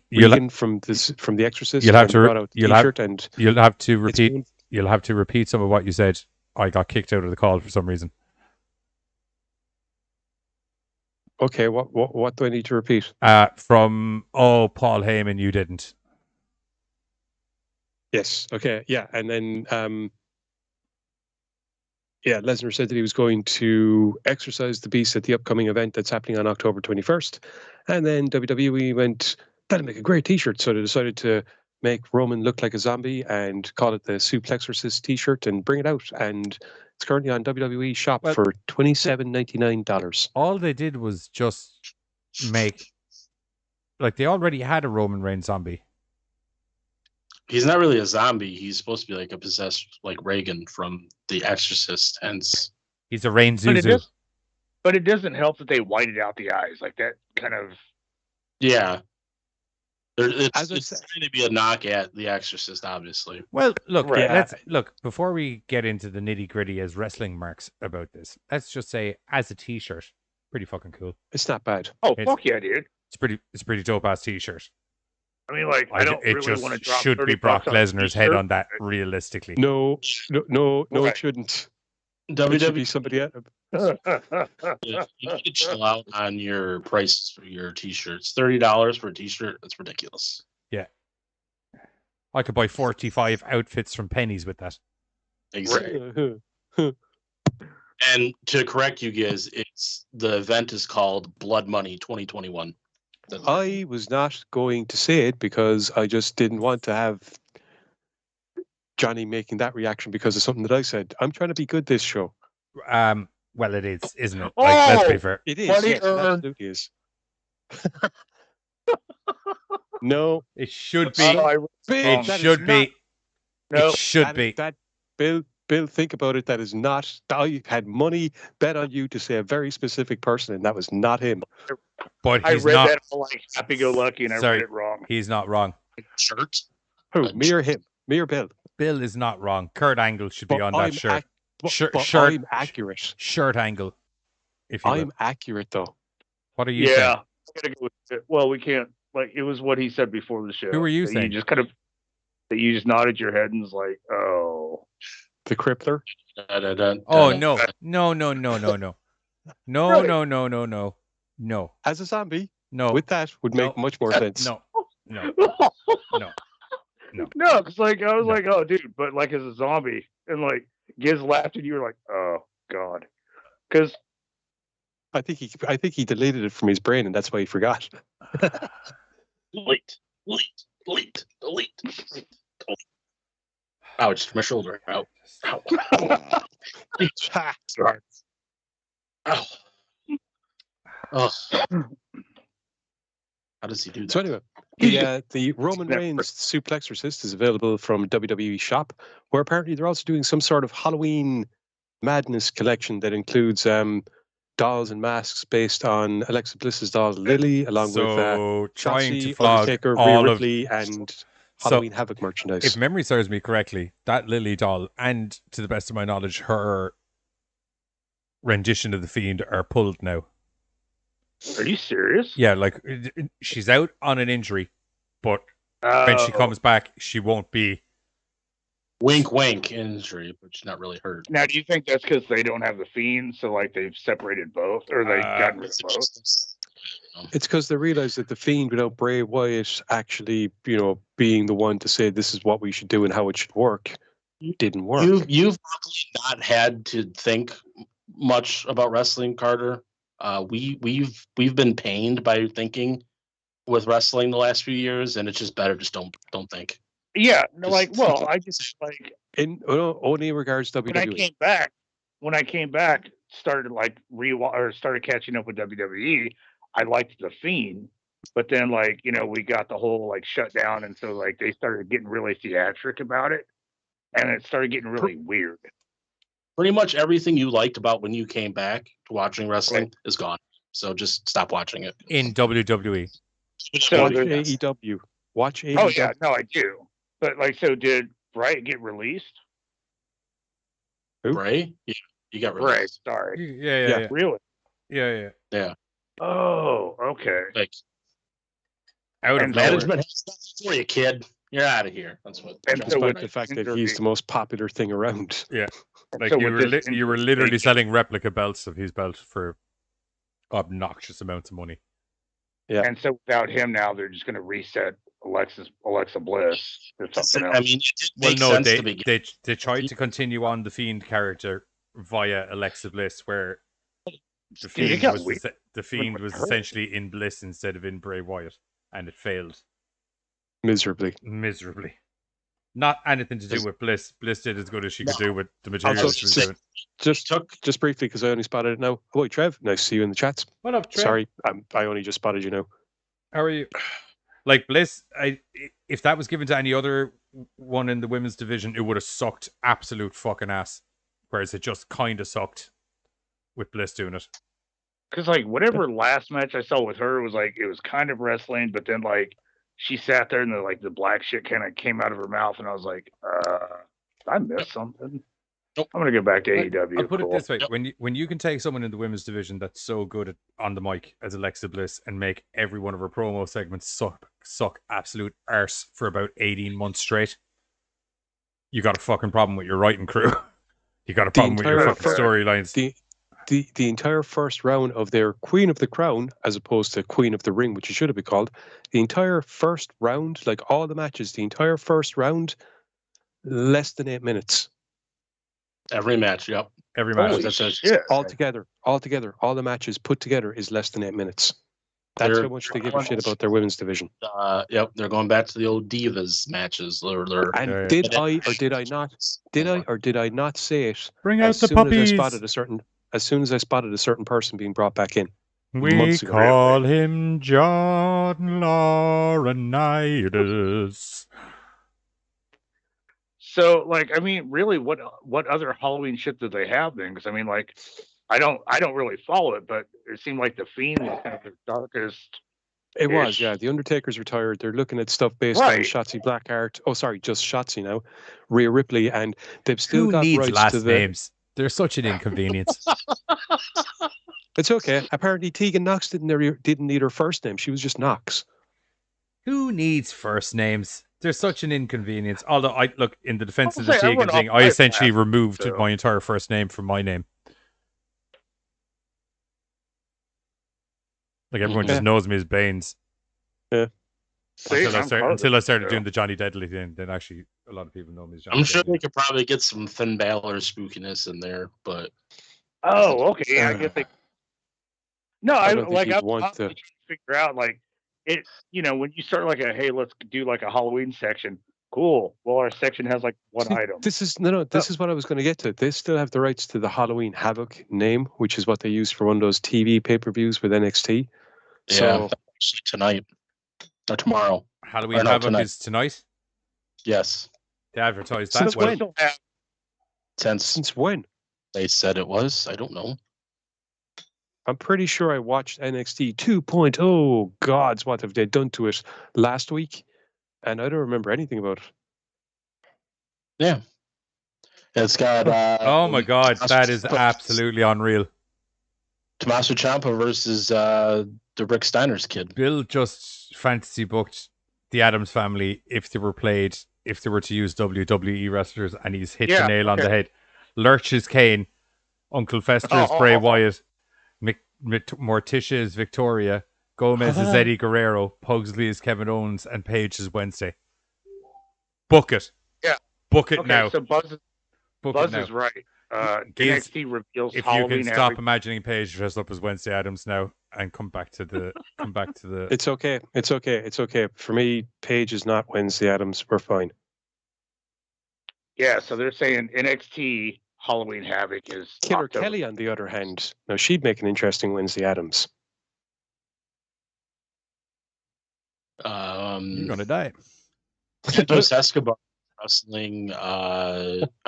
S6: Regan from The Exorcist.
S5: You'll have to repeat some of what you said. I got kicked out of the call for some reason.
S6: Okay, what do I need to repeat?
S5: From Paul Heyman, you didn't.
S6: Yes. Okay. Yeah, and then Lesnar said that he was going to exorcise the beast at the upcoming event that's happening on October 21st, and then WWE went, "That'd make a great T-shirt," so they decided to make Roman look like a zombie and call it the Suplexorcist T-shirt and bring it out, and it's currently on WWE Shop for $27.99.
S5: All they did was just make, like, they already had a Roman Reigns zombie.
S8: He's not really a zombie. He's supposed to be like a possessed, like Reagan from The Exorcist. Hence,
S5: he's a Reigns Zuzu.
S7: But it doesn't help that they whited out the eyes, like that kind of.
S8: Yeah. It's going to be a knock at The Exorcist, obviously.
S5: Well, look,
S6: Right.
S5: let's look before we get into the nitty gritty as wrestling marks about this. Let's just say, as a T-shirt, pretty fucking cool.
S6: It's not bad.
S7: Oh, fuck yeah, dude.
S5: It's pretty dope ass T-shirt.
S7: I mean, like, I don't
S5: it
S7: really
S5: just
S7: want to drop
S5: should
S7: 30
S5: be Brock
S7: bucks on a
S5: Lesnar's head
S7: t-shirt.
S5: on that. Realistically,
S6: No,
S7: Right.
S6: it shouldn't. It should be
S8: WWE,
S6: somebody else.
S8: you need to chill out on your prices for your T-shirts. $30 for a T-shirt, that's ridiculous.
S5: yeah. I could buy 45 outfits from Pennies with that.
S8: Exactly. And to correct you guys, the event is called Blood Money 2021.
S6: I was not going to say it because I just didn't want to have Johnny making that reaction because of something that I said. I'm trying to be good this show.
S5: Well, it is, isn't it? Like, let's be fair.
S6: It is.
S7: Funny
S6: Yes, it absolutely is. No,
S5: It should be.
S6: Bill,
S5: It
S6: that is
S5: should be.
S7: No,
S5: It should be.
S6: That Bill, think about it. That is not. I had money bet on you to say a very specific person, and that was not him.
S5: But
S7: I
S5: he's
S7: read
S5: not.
S7: that all like happy-go-lucky, and I
S5: Sorry.
S7: read it wrong.
S5: He's not wrong.
S8: Shirt?
S6: Who? Me or him? Me or Bill?
S5: Bill is not wrong. Kurt Angle should be
S6: But
S5: on that
S6: I'm
S5: shirt.
S6: But
S5: Shirt.
S6: I'm accurate.
S5: Shirt Angle. If you will.
S6: I'm accurate though.
S5: What are you saying?
S7: Yeah, I gotta go with it. Well, we can't. Like, it was what he said before the show.
S5: Who were you
S7: that
S5: saying?
S7: You just kind of that you just nodded your head and was like, "Oh,
S6: The Crippler.
S5: Oh no. No.
S6: As a zombie.
S5: No.
S6: With that would make much more sense.
S5: No. No.
S7: no." Because like I was like, "Oh, dude," but like as a zombie, and like Giz laughed, and you were like, "Oh God," because
S6: I think he deleted it from his brain, and that's why he forgot.
S8: Delete. Ouch, my shoulder. Ow.
S6: Sorry.
S8: Ow. Oh. How does he do that?
S6: So anyway, the Roman Reigns Suplexorcist is available from WWE Shop, where apparently they're also doing some sort of Halloween madness collection that includes dolls and masks based on Alexa Bliss's doll Lily, along with
S5: trying
S6: Shotzi,
S5: to flog
S6: Undertaker,
S5: all
S6: Rhea
S5: of
S6: Ripley, and Halloween Havoc merchandise.
S5: If memory serves me correctly, that Lily doll, and to the best of my knowledge, her rendition of the Fiend are pulled now.
S7: are you serious?
S5: Yeah, like she's out on an injury, but when she comes back, she won't be.
S8: Wink, wink, injury, but she's not really hurt.
S7: Now, do you think that's because they don't have the Fiend, so like they've separated both, or they gotten rid of both?
S6: It's because they realized that the Fiend, without Bray Wyatt actually, being the one to say this is what we should do and how it should work, didn't work.
S8: You've probably not had to think much about wrestling, Carter. We've been pained by thinking with wrestling the last few years, and it's just better just don't think.
S7: Yeah, no, like, well, I just like
S6: only in regards to WWE.
S7: When I came back, started like started catching up with WWE. I liked the Fiend, but then like we got the whole like shutdown, and so like they started getting really theatric about it, and it started getting really weird.
S8: Pretty much everything you liked about when you came back to watching wrestling is gone. So just stop watching it.
S5: In WWE.
S7: So
S6: watch AEW. Watch AEW.
S7: Oh yeah, no, I do. But like, so did Bray get released?
S6: Who?
S8: Bray? Yeah, you got released.
S7: Bray, sorry.
S5: Yeah.
S7: Really?
S5: Yeah.
S7: Oh, okay.
S8: Like,
S5: out of
S8: management has nothing for you, kid. You're out of here. That's what.
S6: Despite the fact that he's the most popular thing around.
S5: Yeah. Like
S7: So
S5: you were literally selling replica belts of his belt for obnoxious amounts of money.
S6: Yeah.
S7: And so without him now, they're just going to reset Alexa Bliss or something else.
S8: I mean,
S5: they tried to continue on the Fiend character via Alexa Bliss, where the Fiend was essentially in Bliss instead of in Bray Wyatt, and it failed
S6: miserably.
S5: Not anything to do with Bliss. Bliss did as good as she could do with the material she was doing.
S6: Just briefly, because I only spotted it now. Oh, Trev, nice to see you in the chats.
S5: What up, Trev?
S6: Sorry, I only just spotted you now.
S5: How are you? Like Bliss, if that was given to any other one in the women's division, it would have sucked absolute fucking ass. Whereas it just kind of sucked with Bliss doing it.
S7: Because like whatever last match I saw with her was like it was kind of wrestling, but then like she sat there and the black shit kind of came out of her mouth, and I was like, I missed something.
S8: Nope.
S7: I'm gonna go back to AEW.
S5: I'll put it this way:
S8: Yep.
S5: when you can take someone in the women's division that's so good on the mic as Alexa Bliss and make every one of her promo segments suck absolute arse for about 18 months straight, you got a fucking problem with your writing crew. You got a problem with your fucking storylines.
S6: The entire first round of their Queen of the Crown, as opposed to Queen of the Ring, which it should have been called, the entire first round, like all the matches, the entire first round, less than 8 minutes.
S8: Every match, yep.
S5: Every match.
S6: Altogether, all the matches put together is less than 8 minutes. That's how much they give a shit about their women's division.
S8: Yep, they're going back to the old Divas matches.
S6: And did I not say it?
S5: Bring out the puppies.
S6: As soon as I spotted a certain person being brought back in.
S5: We call him John Laurinaitis.
S7: So, like, I mean, really, what other Halloween shit do they have then? Because I mean, like, I don't really follow it, but it seemed like the Fiend was kind of the darkest.
S6: It was, yeah. The Undertaker's retired. They're looking at stuff based on Shotzi Blackheart. Oh, sorry, just Shotzi now. Rhea Ripley, and they've still got rights
S5: last
S6: to the
S5: names. They're such an inconvenience.
S6: It's okay. Apparently, Tegan Knox didn't need her first name. She was just Knox.
S5: Who needs first names? They're such an inconvenience. Although, I look, in the defense of the Tegan thing, I essentially removed my entire first name from my name. Like, everyone just knows me as Baines.
S6: Yeah.
S5: Until I started doing the Johnny Deadly thing, then actually a lot of people know me as Johnny
S8: I'm sure
S5: Deadly.
S8: they could probably get some Finn Balor spookiness in there, but...
S7: Oh, okay. I get the... No, I'm
S6: want to
S7: figure out, like, it, you know, when you start like hey, let's do like a Halloween section. Cool. Well, our section has like one item.
S6: This is what I was going to get to. They still have the rights to the Halloween Havoc name, which is what they use for one of those TV pay-per-views with NXT.
S8: Yeah,
S6: so
S8: tonight or tomorrow.
S5: Halloween Havoc is tonight?
S8: Yes.
S5: They advertised that.
S6: Since when?
S8: Since
S6: when?
S8: They said it was. I don't know.
S6: I'm pretty sure I watched NXT 2.0. Gods, what have they done to it last week? And I don't remember anything about it.
S8: Yeah. It's got...
S5: oh my God, that is absolutely unreal.
S8: Tommaso Ciampa versus the Rick Steiner's kid.
S5: Bill just fantasy booked the Addams Family if they were to use WWE wrestlers, and he's hit the nail on the head. Lurch is Kane. Uncle Fester is Bray Wyatt. Morticia is Victoria. Gomez is Eddie Guerrero. Pugsley is Kevin Owens. And Paige is Wednesday. Book it.
S7: Yeah.
S5: Book it now.
S7: So Buzz is right. NXT reveals
S5: if
S7: Halloween
S5: you can stop imagining Paige dressed up as Wednesday Addams now and come back to the
S6: It's okay. For me, Paige is not Wednesday Addams. We're fine.
S7: Yeah, so they're saying NXT Halloween Havoc is
S6: Killer
S7: October.
S6: Kelly, on the other hand, now she'd make an interesting Wednesday Addams.
S5: You're gonna die.
S8: Santos Escobar wrestling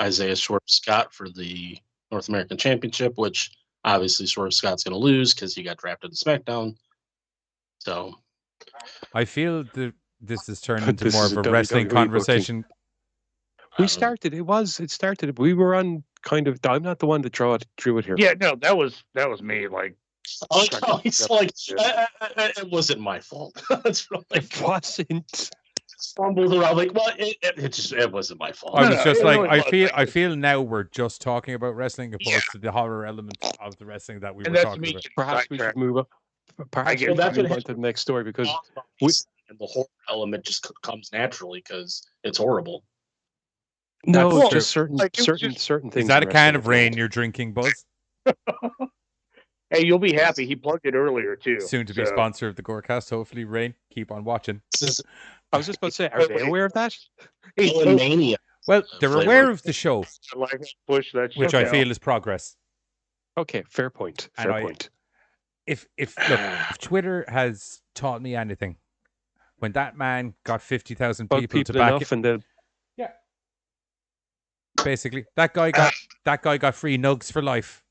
S8: Isaiah Swerve Scott for the North American Championship, which obviously Swerve Scott's going to lose because he got drafted to SmackDown. So
S5: I feel that this has turned into more of a wrestling conversation.
S6: It started. We were on kind of. I'm not the one that drew it here.
S7: Yeah, no, that was me. Like,
S8: it's like it wasn't my fault. That's really
S6: it wasn't.
S8: Stumbled around like, well, it wasn't my fault.
S5: I was just I feel now we're just talking about wrestling opposed to the horror element of the wrestling that we were talking about.
S6: Perhaps we should move up. Perhaps we should move on to the next story because
S8: the horror element just comes naturally because it's horrible.
S6: No, it's just certain things.
S5: Is that a can of rain you're drinking, Buzz?
S7: Hey, you'll be happy. He plugged it earlier too.
S5: Soon to be sponsor of the GoreCast. Hopefully, Rain. Keep on watching.
S6: I was just about to say, are they aware of that?
S8: Mania.
S5: Well, they're aware of the show,
S7: push that
S5: which I feel is progress.
S6: Okay, fair point.
S5: If Twitter has taught me anything, when that man got 50,000 people to back it, basically that guy got free nugs for life.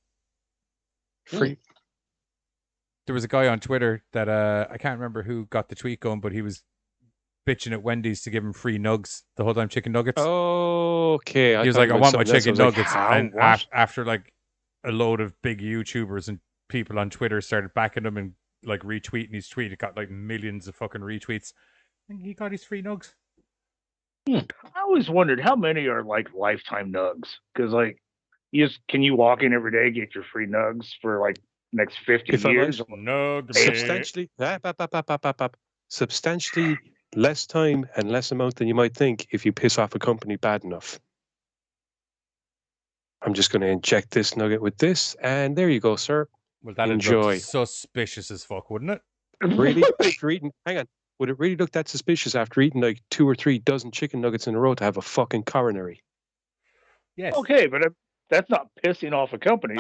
S6: Free.
S5: There was a guy on Twitter that I can't remember who got the tweet going, but he was bitching at Wendy's to give him free nugs the whole time, chicken nuggets.
S6: Okay.
S5: He was like, I want my chicken nuggets.
S6: And
S5: after like a load of big YouTubers and people on Twitter started backing him and like retweeting his tweet, it got like millions of fucking retweets. And he got his free nugs.
S7: I always wondered how many are like lifetime nugs, because like can you walk in every day, get your free nugs for like next 50 years?
S6: Substantially less time and less amount than you might think if you piss off a company bad enough. I'm just going to inject this nugget with this, and there you go, sir.
S5: Well, that'd
S6: Enjoy.
S5: look suspicious as fuck, wouldn't it?
S6: Really? After eating, hang on. Would it really look that suspicious after eating like 2 or 3 dozen chicken nuggets in a row to have a fucking coronary?
S5: Yes.
S7: Okay, but that's not pissing off a company.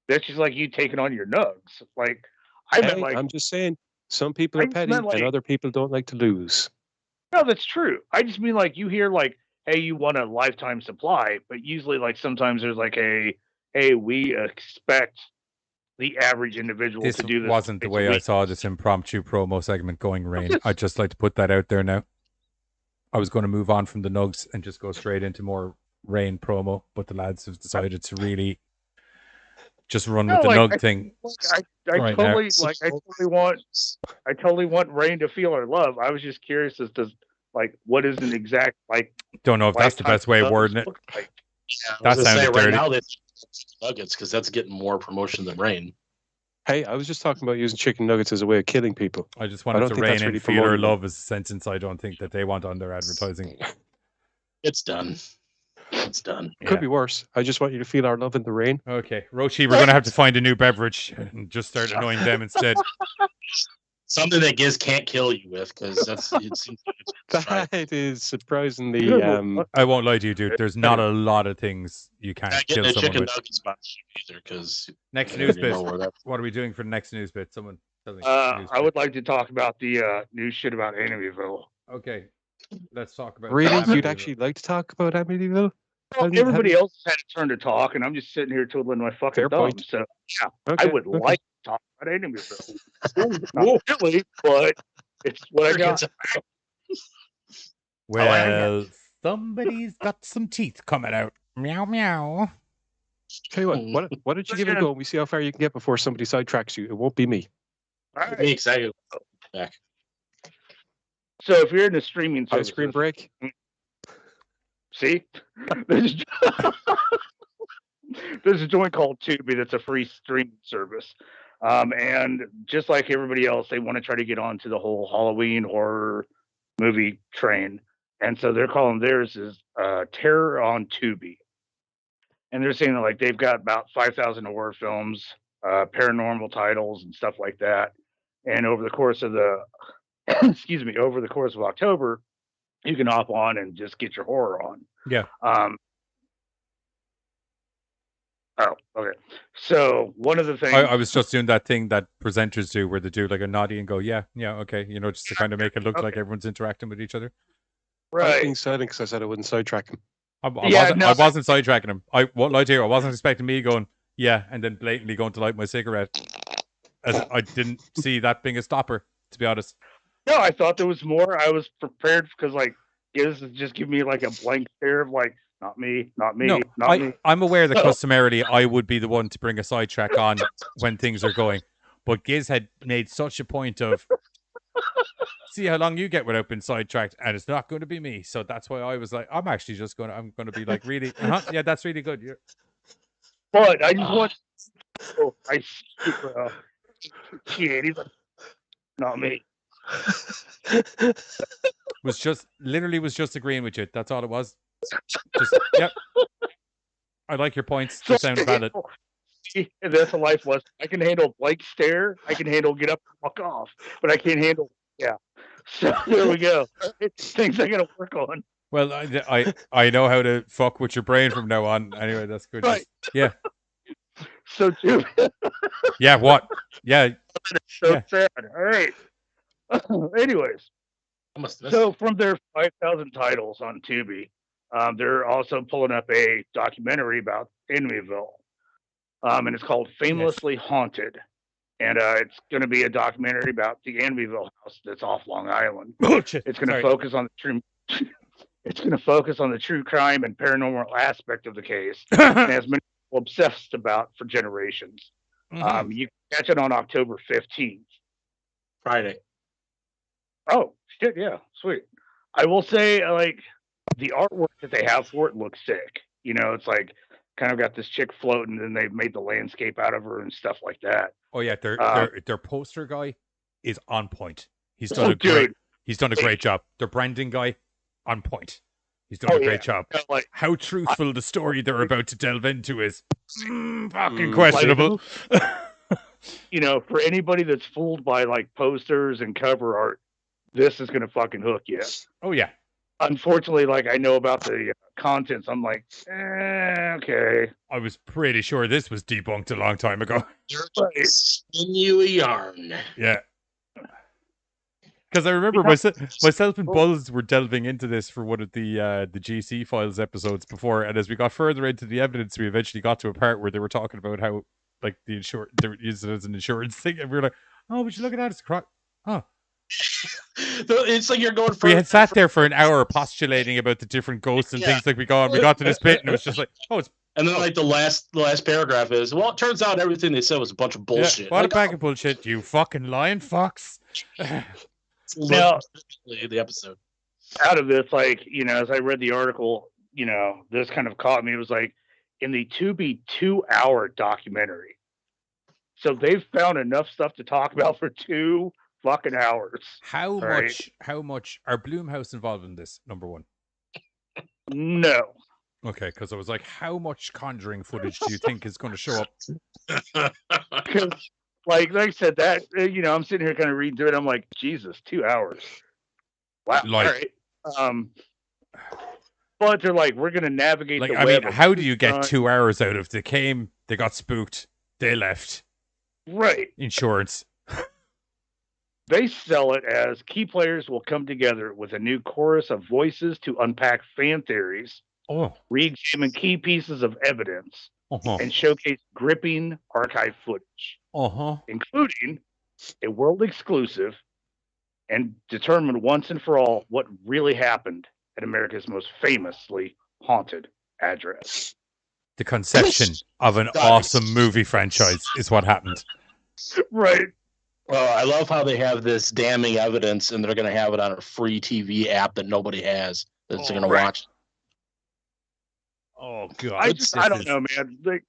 S7: That's just like you taking on your nugs. Like,
S6: I'm just saying, some people are petty and other people don't like to lose.
S7: No, that's true. I just mean like you hear like, hey, you want a lifetime supply, but usually like sometimes there's like hey, we expect the average individual to do this.
S5: This wasn't the way I saw this impromptu promo segment going, Rain. I'd just like to put that out there now. I was going to move on from the nugs and just go straight into more Rain promo, but the lads have decided to really just run with the nug thing.
S7: I totally want Rain to feel her love. I was just curious as to like what is an exact like.
S5: Don't know if that's the best way of wording it.
S8: Like. Yeah,
S5: that sounded dirty.
S8: Right now they nuggets because that's getting more promotion than Rain.
S6: Hey, I was just talking about using chicken nuggets as a way of killing people.
S5: I just wanted to Rain and feel her love as a sentence I don't think that they want on their advertising.
S8: It's done. It's done.
S6: Could be worse. I just want you to feel our love in the rain.
S5: Okay, Roshi, we're going to have to find a new beverage and just start annoying them instead.
S8: Something that Giz can't kill you with, because it seems like
S6: that is surprisingly.
S5: I won't lie to you, dude. There's not a lot of things you can't kill someone
S8: chicken
S5: with.
S8: nuggets either, because
S5: next news bit. What are we doing for the next news bit? Someone tell me.
S7: I would like to talk about the new shit about Amityville.
S5: Okay, let's talk about.
S6: Really, you'd actually like to talk about Amityville?
S7: Well, everybody else has had a turn to talk, and I'm just sitting here twiddling my fucking thumb. So yeah, I would like to talk about Amityville. Not really, but it's what I got.
S5: Well, somebody's got some teeth coming out. Meow meow.
S6: Tell you what, why don't you give it a go and we see how far you can get before somebody sidetracks you? It won't be me.
S7: All right.
S8: Me excited. Back.
S7: So if you're in a streaming service,
S6: screen break.
S7: See, there's a joint called Tubi that's a free streaming service, and just like everybody else, they want to try to get onto the whole Halloween horror movie train, and so they're calling theirs is Terror on Tubi, and they're saying that like they've got about 5,000 horror films, paranormal titles, and stuff like that, and over the course of the over the course of October, you can hop on and just get your horror on.
S5: Yeah.
S7: Oh, okay. So one of the things
S5: I was just doing that thing that presenters do, where they do like a noddy and go, yeah, okay, just to kind of make it look like everyone's interacting with each other.
S7: Right.
S6: I was being silent because I said I wouldn't sidetrack him.
S5: I wasn't sidetracking him. I won't lie to you. I wasn't expecting me going, yeah, and then blatantly going to light my cigarette. As I didn't see that being a stopper, to be honest.
S7: No, I thought there was more. I was prepared because like Giz just give me like a blank stare of like, not me, not me, not me.
S5: I'm aware that customarily I would be the one to bring a sidetrack on when things are going. But Giz had made such a point of see how long you get without being sidetracked, and it's not going to be me. So that's why I was like, I'm going to be like, really? Yeah, that's really good. Yeah.
S7: But I just want I shit, he's like, not me.
S5: was just agreeing with you. That's all it was. Yep. I like your points. They sound valid.
S7: That's a life lesson. I can handle blank stare. I can handle get up and walk off, but I can't handle. Yeah. So there we go. It's things I got to work on.
S5: Well, I know how to fuck with your brain from now on. Anyway, that's good.
S7: Right.
S5: Yeah.
S7: So too.
S5: Yeah. What? Yeah.
S7: So sad. All right. Anyways, so from their 5,000 titles on Tubi, they're also pulling up a documentary about Amityville, and it's called Famously Haunted. and it's going to be a documentary about the Amityville house that's off Long Island.
S5: Bullshit.
S7: It's going to focus on the true. It's going to focus on the true crime and paranormal aspect of the case, and has been obsessed about for generations.
S5: Mm-hmm.
S7: You can catch it on October 15th.
S8: Friday.
S7: Oh shit! Yeah, sweet. I will say, like, the artwork that they have for it looks sick. You know, it's like kind of got this chick floating, and they've made the landscape out of her and stuff like that.
S5: Oh yeah, their poster guy is on point. He's done a great job. Their branding guy, on point. He's done a great job.
S7: Like,
S5: how truthful the story they're about to delve into is fucking questionable.
S7: You know, for anybody that's fooled by like posters and cover art, this is gonna fucking hook you.
S5: Oh yeah.
S7: Unfortunately, like I know about the contents, I'm like, okay.
S5: I was pretty sure this was debunked a long time ago.
S8: Spin you a yarn.
S5: Yeah. Because I remember myself and Buzz were delving into this for one of the GC Files episodes before, and as we got further into the evidence, we eventually got to a part where they were talking about how, like, they were using it as an insurance thing, and we were like, "Oh, but you look at that, it's oh."
S8: It's like you're going for.
S5: We had sat there for an hour postulating about the different ghosts and things like we got to this bit, and it was just like, oh, it's.
S8: And then, like, the last paragraph is, well, it turns out everything they said was a bunch of bullshit.
S5: Yeah, what a bag of bullshit, you fucking lying fox.
S7: Now,
S8: the episode
S7: out of this, like, you know, as I read the article, you know, this kind of caught me. It was like in the to-be 2-hour documentary. So they've found enough stuff to talk about for 2 fucking hours.
S5: How much are Blumhouse involved in this? Number one.
S7: No.
S5: Okay, because I was like, how much Conjuring footage do you think is going to show up?
S7: Because, like I said, that, you know, I'm sitting here kind of reading through it. I'm like, Jesus, 2 hours. Wow.
S5: Like,
S7: all right. But they're like, we're going to navigate
S5: like,
S7: the
S5: I
S7: web.
S5: mean, how do you get 2 hours out of? They came, they got spooked, they left.
S7: Right.
S5: Insurance.
S7: They sell it as key players will come together with a new chorus of voices to unpack fan theories, re-examine key pieces of evidence, and showcase gripping archive footage, including a world exclusive, and determine once and for all what really happened at America's most famously haunted address.
S5: The conception of an awesome movie franchise is what happened.
S7: Right.
S8: Well, I love how they have this damning evidence, and they're going to have it on a free TV app that nobody has. That's going to watch.
S5: Oh God!
S7: I don't know, man. Like,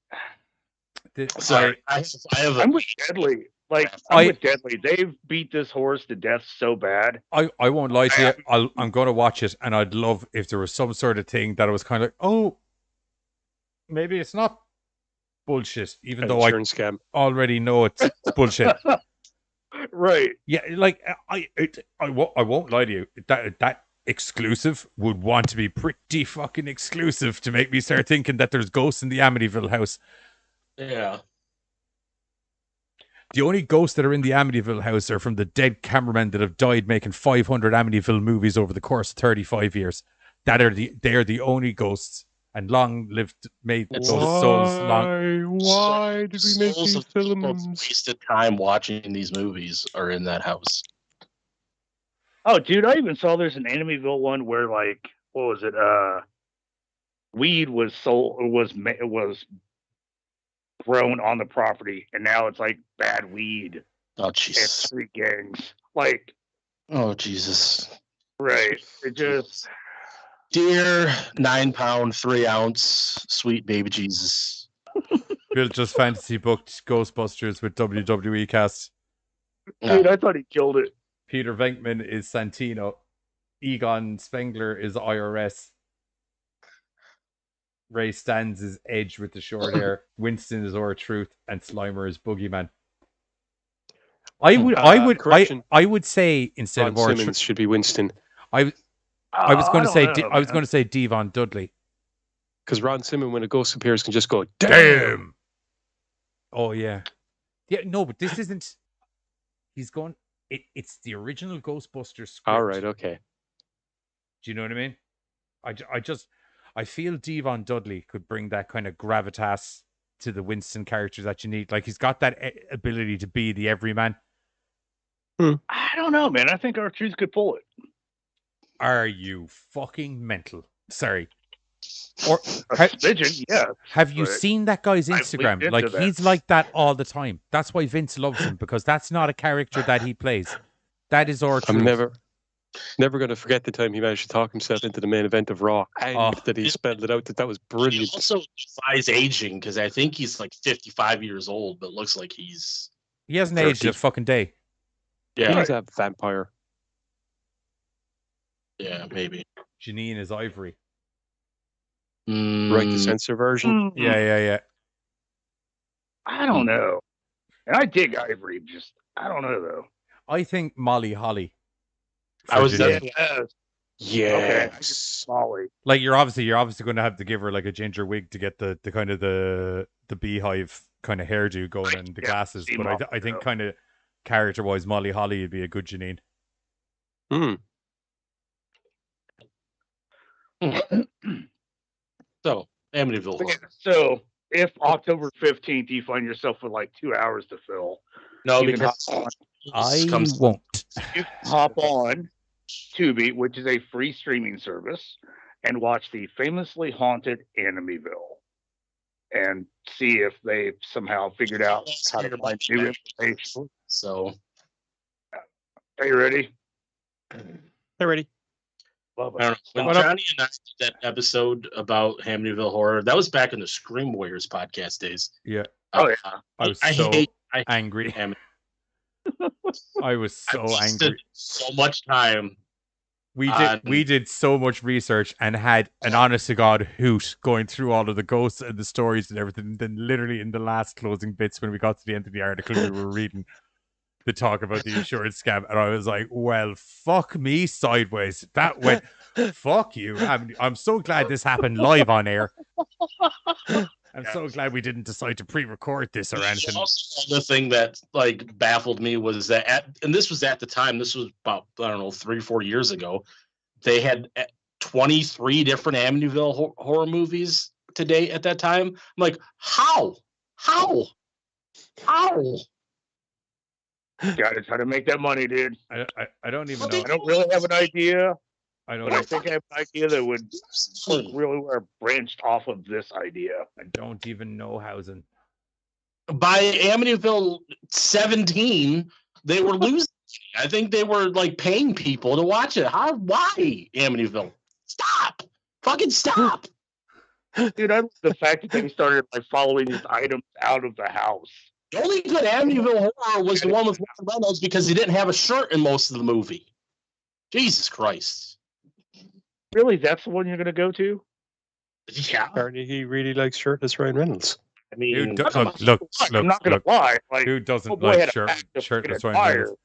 S8: sorry,
S7: I'm with Deadly. Like, I'm with Deadly. They've beat this horse to death so bad.
S5: I won't lie to you. I'm going to watch it, and I'd love if there was some sort of thing that I was kind of like, oh, maybe it's not bullshit, even though I already know it's bullshit.
S7: Right.
S5: Yeah, like I won't lie to you. That exclusive would want to be pretty fucking exclusive to make me start thinking that there's ghosts in the Amityville house.
S8: Yeah.
S5: The only ghosts that are in the Amityville house are from the dead cameramen that have died making 500 Amityville movies over the course of 35 years. They are the only ghosts. And long lived, made those souls long.
S6: Why did we make these films?
S8: Wasted time watching these movies are in that house.
S7: Oh, dude, I even saw there's an Amityville one where, like, what was it? Weed was sold, was grown on the property, and now it's like bad weed.
S8: Oh, Jesus!
S7: Street gangs, like.
S8: Oh, Jesus!
S7: Right. It just.
S8: Dear 9-pound 3-ounce sweet baby Jesus.
S5: Bill just fantasy booked Ghostbusters with WWE cast.
S7: Dude, I thought he killed it.
S5: Peter Venkman is Santino. Egon Spengler is IRS. Ray Stans is Edge with the short hair. Winston is R-Truth, and Slimer is Boogeyman. I would say instead
S6: Ron
S5: of R-Truth,
S6: Simmons should be Winston.
S5: I was going to say Devon Dudley,
S6: because Ron Simmons, when a ghost appears, can just go damn.
S5: Oh yeah, no, but this isn't. He's going. It's the original Ghostbusters script.
S6: All right, okay.
S5: Do you know what I mean? I feel Devon Dudley could bring that kind of gravitas to the Winston character that you need. Like, he's got that ability to be the everyman.
S7: I don't know, man. I think R-Truth could pull it.
S5: Are you fucking mental? Sorry. Or have you seen that guy's Instagram? Like, he's like that all the time. That's why Vince loves him, because that's not a character that he plays. That is R-Truth.
S6: I'm never going to forget the time he managed to talk himself into the main event of Raw, and that he spelled it out. That was brilliant.
S8: He also defies aging, because I think he's like 55 years old, but looks like he
S5: hasn't aged a fucking day.
S8: Yeah,
S6: he's a vampire.
S8: Yeah, maybe.
S5: Janine is Ivory.
S6: Right, the censor version.
S5: Yeah.
S7: I don't know. And I dig Ivory, just I don't know though.
S5: I think Molly Holly.
S8: I was
S6: yes.
S7: Molly.
S5: Like, you're obviously going to have to give her like a ginger wig to get the kind of the beehive kind of hairdo going and the glasses. But I think kind of character wise, Molly Holly would be a good Janine.
S8: So, Amityville.
S7: So, if October 15th you find yourself with like 2 hours to fill,
S8: no,
S7: you
S8: because
S5: I won't.
S7: You hop on Tubi, which is a free streaming service, and watch the famously haunted Amityville, and see if they somehow figured out how to find new information.
S8: So,
S7: are you ready?
S6: They're ready.
S7: Love it.
S8: I don't know. When Johnny and I did that episode about Amityville Horror, that was back in the Scream Warriors podcast days.
S5: Yeah.
S7: Oh yeah.
S5: I was angry. I was so angry.
S8: So much time.
S5: We did so much research and had an honest to God hoot going through all of the ghosts and the stories and everything. And then literally in the last closing bits, when we got to the end of the article, we were reading the talk about the insurance scam, and I was like, well, fuck me sideways. That went, fuck you. I'm so glad this happened live on air. I'm so glad we didn't decide to pre-record this or anything.
S8: Also, the thing that like baffled me was that, and this was at the time, this was about, I don't know, 3-4 years ago, they had 23 different Amityville horror movies to date at that time. I'm like, how?
S7: Gotta try to make that money, dude.
S5: I don't even know.
S7: I don't really have an idea.
S5: I
S7: think I have an idea that would really branched off of this idea.
S5: I don't even know housing.
S8: By Amityville 17, they were losing. I think they were like paying people to watch it. Why Amityville? Stop! Fucking stop!
S7: Dude, I love the fact that they started like following these items out of the house.
S8: The only good Amityville horror was the one with Ryan Reynolds, because he didn't have a shirt in most of the movie. Jesus Christ.
S7: Really? That's the one you're going to go to?
S8: Yeah.
S6: Apparently he really likes shirtless Ryan Reynolds.
S8: I mean,
S5: look,
S7: I'm not going to lie. Like,
S5: who doesn't like shirtless Ryan Reynolds?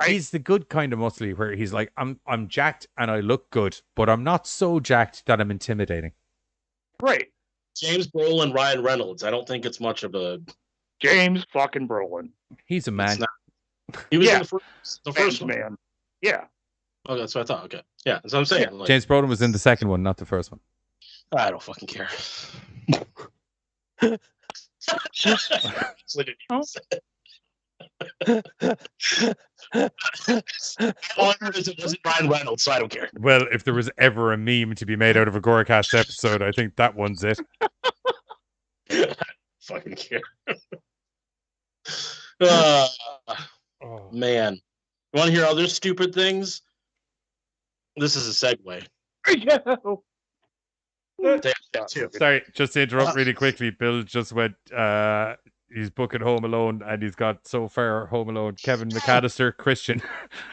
S5: He's the good kind of muscly where he's like, I'm jacked and I look good, but I'm not so jacked that I'm intimidating.
S7: Right.
S8: James Brolin, Ryan Reynolds. I don't think it's much of a...
S7: James fucking Brolin.
S5: He's a man.
S8: He was in the first one.
S7: Man. Yeah.
S8: Oh, that's what I thought. Okay. Yeah, that's what I'm saying.
S5: Yeah. Like, James Brolin was in the second one, not the first one.
S8: I don't fucking care. All I heard is it wasn't Ryan Reynolds, so I don't care.
S5: Well, if there was ever a meme to be made out of a GoreCast episode, I think that one's it.
S8: Fucking care. Man. You want to hear other stupid things? This is a segue.
S5: Sorry, just to interrupt really quickly. Bill just went, he's booking Home Alone, and he's got so far Home Alone: Kevin McAllister, Christian,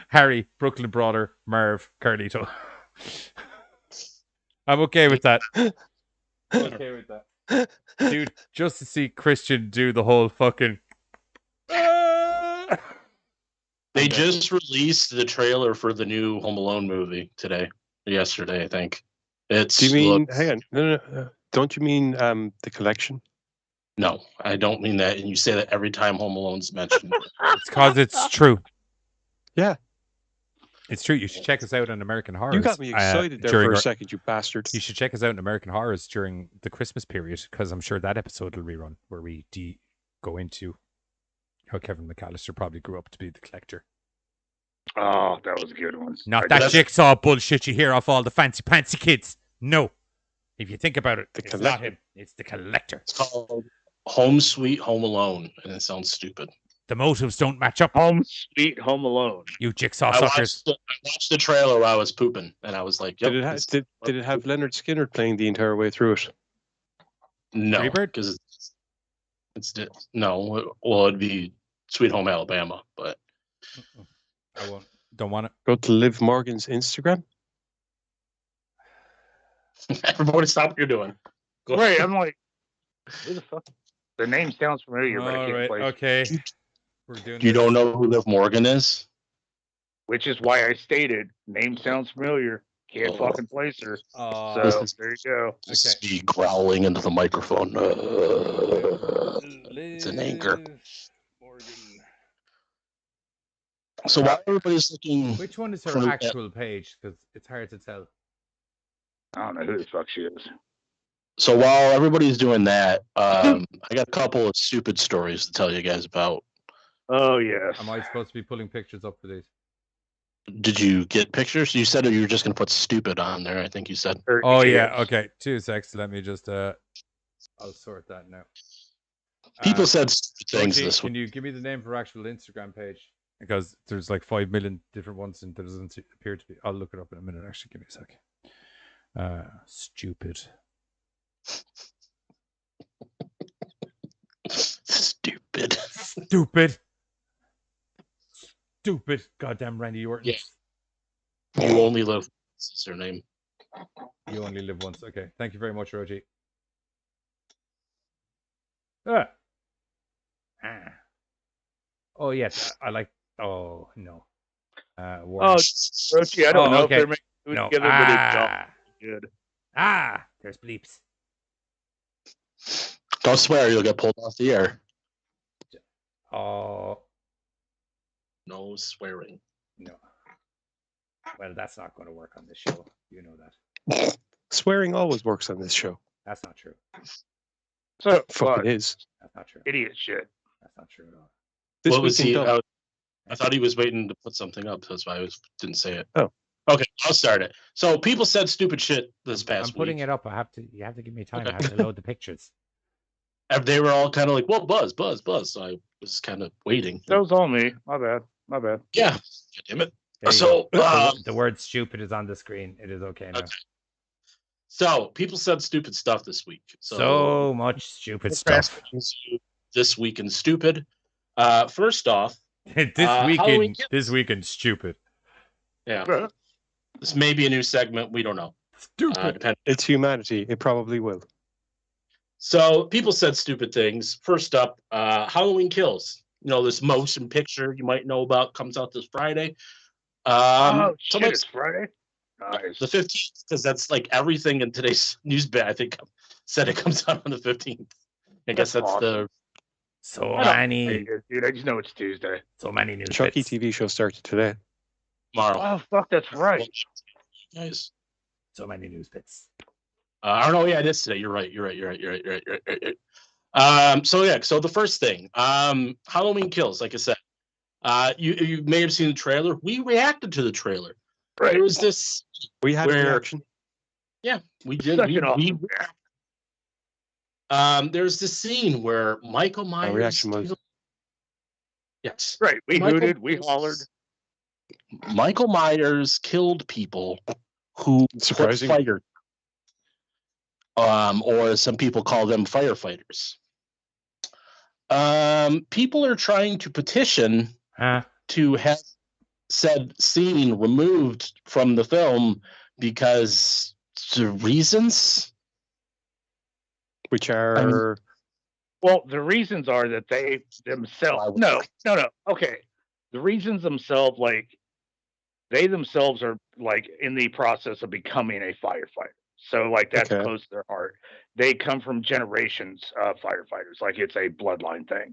S5: Harry, Brooklyn Brawler, Marv, Carlito. I'm okay with that. Okay with that. Dude, just to see Christian do the whole fucking...
S8: They just released the trailer for the new Home Alone movie yesterday, I think.
S6: Do you mean, hang on, no. Don't you mean the collection?
S8: No, I don't mean that. And you say that every time Home Alone's mentioned.
S5: It's because it's true.
S6: Yeah.
S5: It's true. You should check us out on American Horrors.
S6: You got me excited there for a second, you bastard.
S5: You should check us out on American Horrors during the Christmas period, because I'm sure that episode will rerun where we go into how Kevin McAllister probably grew up to be the collector.
S7: Oh, that was a good one.
S5: Not that jigsaw bullshit you hear off all the fancy pantsy kids. No. If you think about it, it's not him. It's the collector.
S8: It's called Home Sweet Home Alone, and it sounds stupid.
S5: The motives don't match up.
S7: Home Sweet Home Alone.
S5: You jigsaw suckers.
S8: I watched the trailer while I was pooping, and I was like, yep,
S6: did it have Leonard Skinner playing the entire way through it?
S8: No, because no. Well, it'd be Sweet Home Alabama, but
S5: I won't. Don't want it.
S6: Go to Liv Morgan's Instagram.
S8: Everybody, stop what you're doing.
S7: Go. Right, I'm like, who the fuck? The name sounds familiar, but I can't place it.
S5: Okay. We're doing.
S8: You don't know who Liv Morgan is?
S7: Which is why I stated name sounds familiar. Can't fucking place her. So there you go.
S8: Okay. Growling into the microphone. It's an anchor.
S5: Morgan.
S8: So while everybody's looking,
S5: which one is her actual page? Because it's hard to tell.
S7: I don't know who the fuck she is.
S8: So while everybody's doing that, I got a couple of stupid stories to tell you guys about.
S7: Oh yes.
S5: Am I supposed to be pulling pictures up for these?
S8: Did you get pictures? You said you were just going to put stupid on there. I think you said.
S5: Oh yeah. Okay. 2 seconds. Let me just. I'll sort that now.
S8: People said stupid things this week.
S5: Can you give me the name for her actual Instagram page? Because there's like 5 million different ones, and there doesn't appear to be. I'll look it up in a minute. Actually, give me a second. Stupid. Stupid. Goddamn Randy Orton.
S8: Yeah. You only live. That's her name.
S5: You only live once. Okay. Thank you very much, Rogie. Oh yes, I like. Oh no.
S7: Rogie, I don't know if they're making it together, but it's good.
S5: There's bleeps.
S8: Don't swear, you'll get pulled off the air.
S5: Oh.
S8: No swearing.
S5: No. Well, that's not going to work on this show. You know that.
S6: Swearing always works on this show.
S5: That's not true.
S7: So
S6: fuck it is.
S5: That's not true.
S7: Idiot shit.
S5: That's not true at all.
S8: What was he? I thought he was waiting to put something up. That's why I didn't say it.
S6: Oh.
S8: Okay, I'll start it. So people said stupid shit this past week.
S5: I'm putting it up. You have to give me time. Okay. I have to load the pictures.
S8: They were all kind of like, well, buzz. So I was kind of waiting.
S7: That was all me. My bad.
S8: Yeah. Damn it. So
S5: the word stupid is on the screen. It is okay now. Okay.
S8: So people said stupid stuff this week.
S5: So much stupid stuff.
S8: This week in stupid. First off,
S5: this week in stupid.
S8: Yeah. This may be a new segment. We don't know.
S5: Stupid.
S6: It's humanity. It probably will.
S8: So people said stupid things. First up, Halloween Kills. You know, this motion picture you might know about comes out this Friday.
S7: It's Friday? Nice.
S8: The 15th, because that's like everything in today's news bit, I think, said it comes out on the 15th. I guess that's awesome.
S5: So many.
S7: Dude, I just know it's Tuesday.
S5: So many news
S6: Chucky
S5: bits.
S6: TV show started today.
S8: Tomorrow.
S7: Oh, fuck, that's right.
S8: Guys.
S5: So many news bits.
S8: I don't know. Yeah, it is today. You're right. So the first thing, Halloween Kills, like I said, you may have seen the trailer. We reacted to the trailer.
S7: Right.
S8: There was this.
S6: We had a reaction.
S8: Yeah, we did. There's this scene where Michael Myers.
S6: Our reaction was.
S8: Yes.
S7: Right. We hooted. We hollered.
S8: Michael Myers killed people who
S6: surprising
S8: fired. Or some people call them firefighters. People are trying to petition to have said scene removed from the film because the reasons,
S6: which are,
S7: well, the reasons are that they themselves. No. Okay, the reasons themselves, like they themselves are like in the process of becoming a firefighter. So, like, that's close to their heart. They come from generations of firefighters. Like, it's a bloodline thing.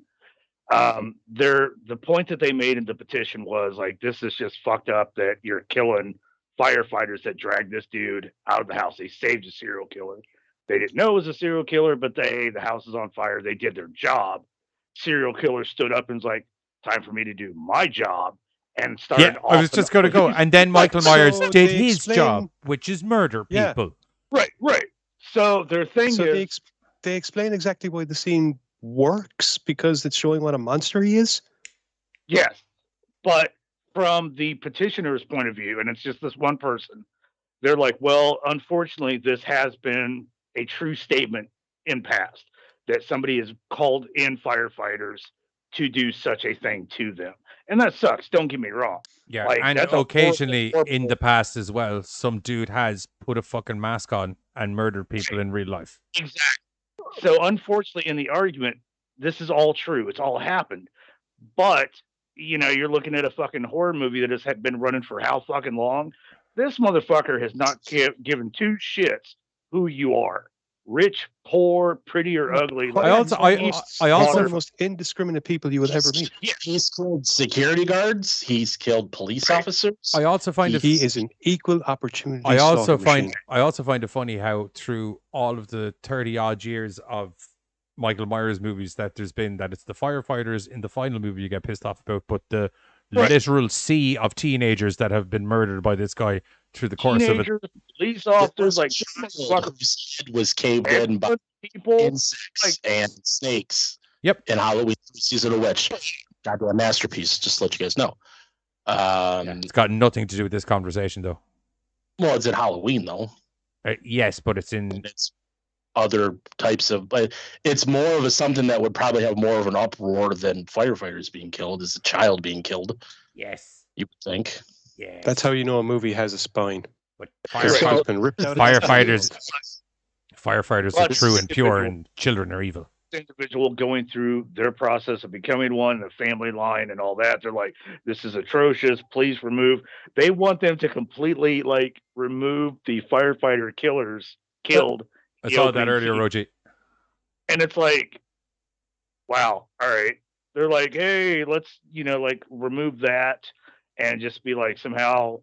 S7: The point that they made in the petition was like, this is just fucked up that you're killing firefighters that dragged this dude out of the house. They saved a serial killer. They didn't know it was a serial killer, but the house is on fire. They did their job. Serial killer stood up and was like, time for me to do my job. And started.
S5: Yeah, I was just going to go. And then Michael Myers did his job, which is murder people.
S7: Yeah. Right. So their thing is...
S6: They explain exactly why the scene works, because it's showing what a monster he is?
S7: Yes. But from the petitioner's point of view, and it's just this one person, they're like, well, unfortunately, this has been a true statement in past that somebody has called in firefighters to do such a thing to them. And that sucks. Don't get me wrong.
S5: Yeah, like, and occasionally in the past as well, some dude has put a fucking mask on and murdered people in real life.
S7: Exactly. So unfortunately, in the argument, this is all true. It's all happened. But, you're looking at a fucking horror movie that has been running for how fucking long? This motherfucker has not given two shits who you are. Rich, poor, pretty, or ugly.
S6: I also one of the most indiscriminate people you would ever meet.
S8: He's killed security guards. He's killed police officers.
S5: I also find
S6: he is an equal opportunity.
S5: I also find it funny how through all of the 30-odd years of Michael Myers movies that there's been, that it's the firefighters in the final movie you get pissed off about, but the literal sea of teenagers that have been murdered by this guy through the course of it.
S7: Police officers, like,
S8: was caved in by people, insects and snakes.
S5: Yep.
S8: In Halloween Season of Witch. Goddamn masterpiece, just to let you guys know.
S5: It's got nothing to do with this conversation, though.
S8: Well, it's in Halloween, though.
S5: Yes, but it's in...
S8: It's other types of... It's more of something that would probably have more of an uproar than firefighters being killed, is a child being killed.
S5: Yes.
S8: You would think.
S5: Yeah.
S6: That's how you know a movie has a spine.
S5: But
S6: firefighters
S5: are true and pure, and children are evil.
S7: Individual going through their process of becoming one, the family line and all that, they're like, this is atrocious, please remove. They want them to completely remove the firefighter killed.
S5: I saw that earlier, Roji.
S7: And it's like, wow, all right. They're like, hey, let's remove that and just be like, somehow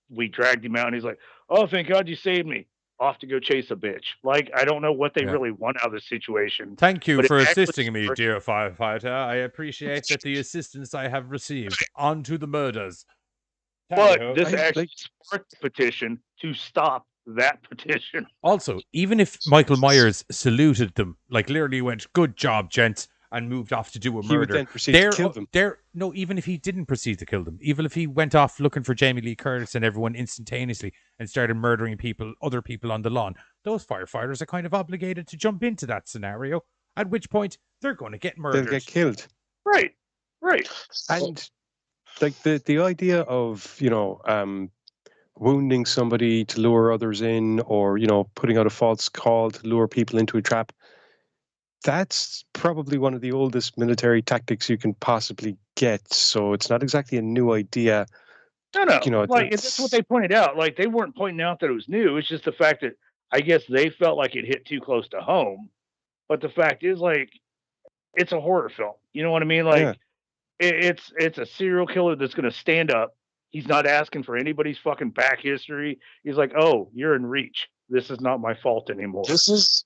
S7: we dragged him out, and he's like, oh, thank God you saved me. Off to go chase a bitch. I don't know what they really want out of the situation.
S5: Thank you for assisting me, dear firefighter. I appreciate the assistance I have received. On to the murders.
S7: But this actually sparked the petition to stop that petition.
S5: Also, even if Michael Myers saluted them, literally went, good job, gents, and moved off to do a murder.
S6: He would then proceed to kill them.
S5: No, even if he didn't proceed to kill them, even if he went off looking for Jamie Lee Curtis and everyone instantaneously and started murdering other people on the lawn, those firefighters are kind of obligated to jump into that scenario, at which point they're going to get murdered.
S6: They'll get killed.
S7: Right.
S6: And the idea of, wounding somebody to lure others in, or, putting out a false call to lure people into a trap, that's probably one of the oldest military tactics you can possibly get. So it's not exactly a new idea.
S7: No. That's what they pointed out. They weren't pointing out that it was new. It's just the fact that I guess they felt like it hit too close to home. But the fact is, it's a horror film. You know what I mean? It's a serial killer that's going to stand up. He's not asking for anybody's fucking back history. He's like, oh, you're in reach. This is not my fault anymore.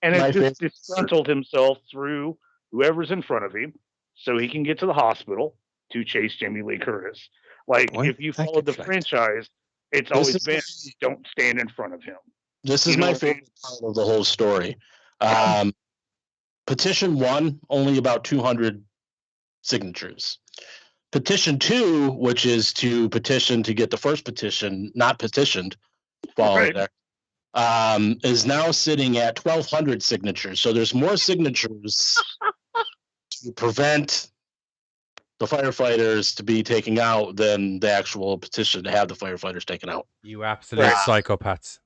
S7: And it just disgruntled himself through whoever's in front of him so he can get to the hospital to chase Jamie Lee Curtis. If you followed the franchise, it's always been don't stand in front of him.
S8: This is my favorite part of the whole story. Petition 1, only about 200 signatures. Petition 2, which is to petition to get the first petition not petitioned, is now sitting at 1,200 signatures. So there's more signatures to prevent the firefighters to be taken out than the actual petition to have the firefighters taken out.
S5: You absolute psychopaths.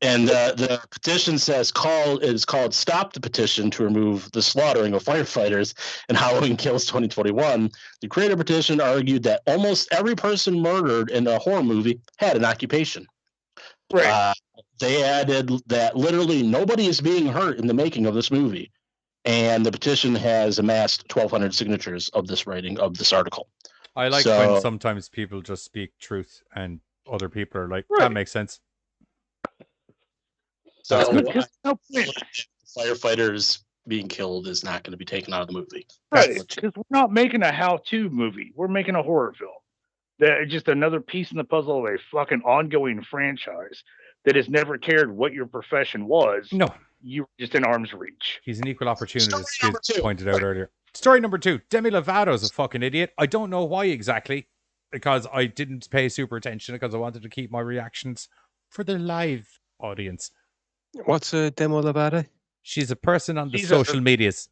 S8: And the petition says is called Stop the Petition to Remove the Slaughtering of Firefighters in Halloween Kills 2021. The creator petition argued that almost every person murdered in a horror movie had an occupation.
S7: Right.
S8: They added that literally nobody is being hurt in the making of this movie. And the petition has amassed 1,200 signatures of this writing of this article.
S5: I like when sometimes people just speak truth and other people are like, that makes sense.
S8: So firefighters being killed is not going to be taken out of the movie.
S7: Right, because we're not making a how-to movie. We're making a horror film. That just another piece in the puzzle of a fucking ongoing franchise that has never cared what your profession was.
S5: No.
S7: You were just in arm's reach.
S5: He's an equal opportunist, as pointed out earlier. Story number 2. Demi Lovato's a fucking idiot. I don't know why exactly, because I didn't pay super attention because I wanted to keep my reactions for the live audience.
S6: What's a Demi Lovato?
S5: She's a person on the social medias.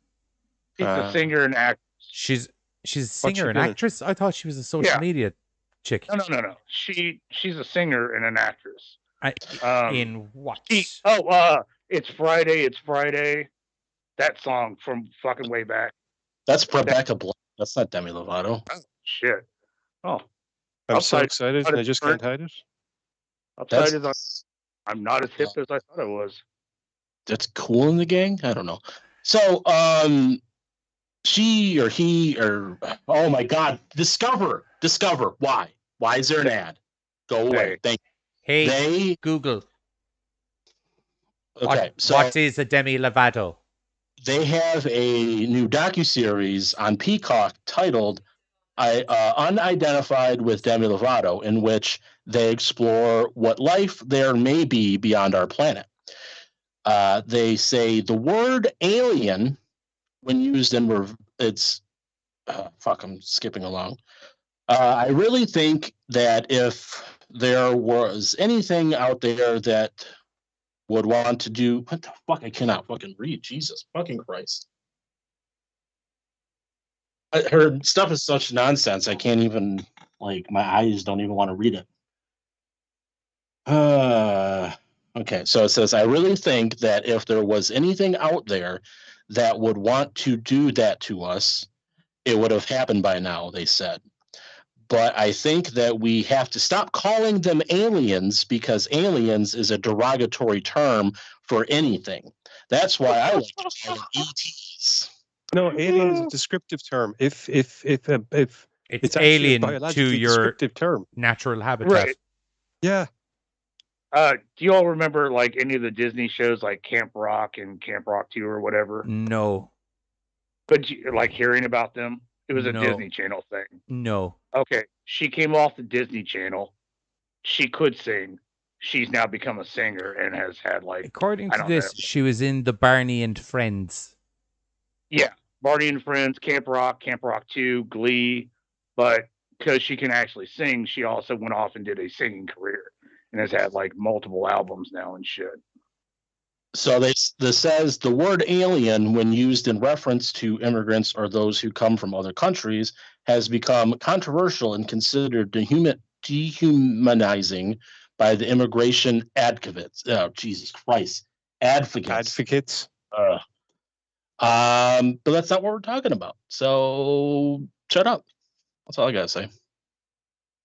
S7: She's a singer and actress.
S5: She's a singer and actress? I thought she was a social media chick.
S7: No. She's a singer and an actress.
S5: In what?
S7: It's Friday. That song from fucking way back.
S8: That's Rebecca Black. That's not Demi Lovato.
S7: Oh, shit. Oh.
S6: I'm so excited and I just can't hide it.
S7: I'm not as hip as I thought I was.
S8: That's Cool in the Gang? I don't know. So, she or he or, oh my God, Discover. Why? Why is there an ad? Go away. Thank you.
S5: Hey, Google.
S8: Okay,
S5: what is a Demi Lovato?
S8: They have a new docuseries on Peacock titled Unidentified with Demi Lovato, in which they explore what life there may be beyond our planet. They say the word alien, when used in I'm skipping along. I really think that if there was anything out there that would want to do, what the fuck? I cannot fucking read. Jesus fucking Christ. Her stuff is such nonsense. I can't even, my eyes don't even want to read it. Okay, so it says, I really think that if there was anything out there that would want to do that to us, it would have happened by now, they said. But I think that we have to stop calling them aliens, because aliens is a derogatory term for anything. That's why I like to call them ETs.
S6: No, alien is a descriptive term. If
S5: it's alien to your
S6: term.
S5: Natural habitat.
S7: Right.
S6: Yeah.
S7: Do you all remember any of the Disney shows like Camp Rock and Camp Rock 2 or whatever?
S5: No.
S7: But hearing about them? It was a Disney Channel thing.
S5: No.
S7: Okay. She came off the Disney Channel. She could sing. She's now become a singer and has had
S5: According to this, she was in the Barney and Friends.
S7: Yeah. Barney and Friends, Camp Rock 2, Glee. But because she can actually sing, she also went off and did a singing career and has had multiple albums now and shit.
S8: So this says the word alien, when used in reference to immigrants or those who come from other countries, has become controversial and considered dehumanizing by the immigration advocates. Oh, Jesus Christ. Advocates. But that's not what we're talking about. So shut up. That's all I gotta say.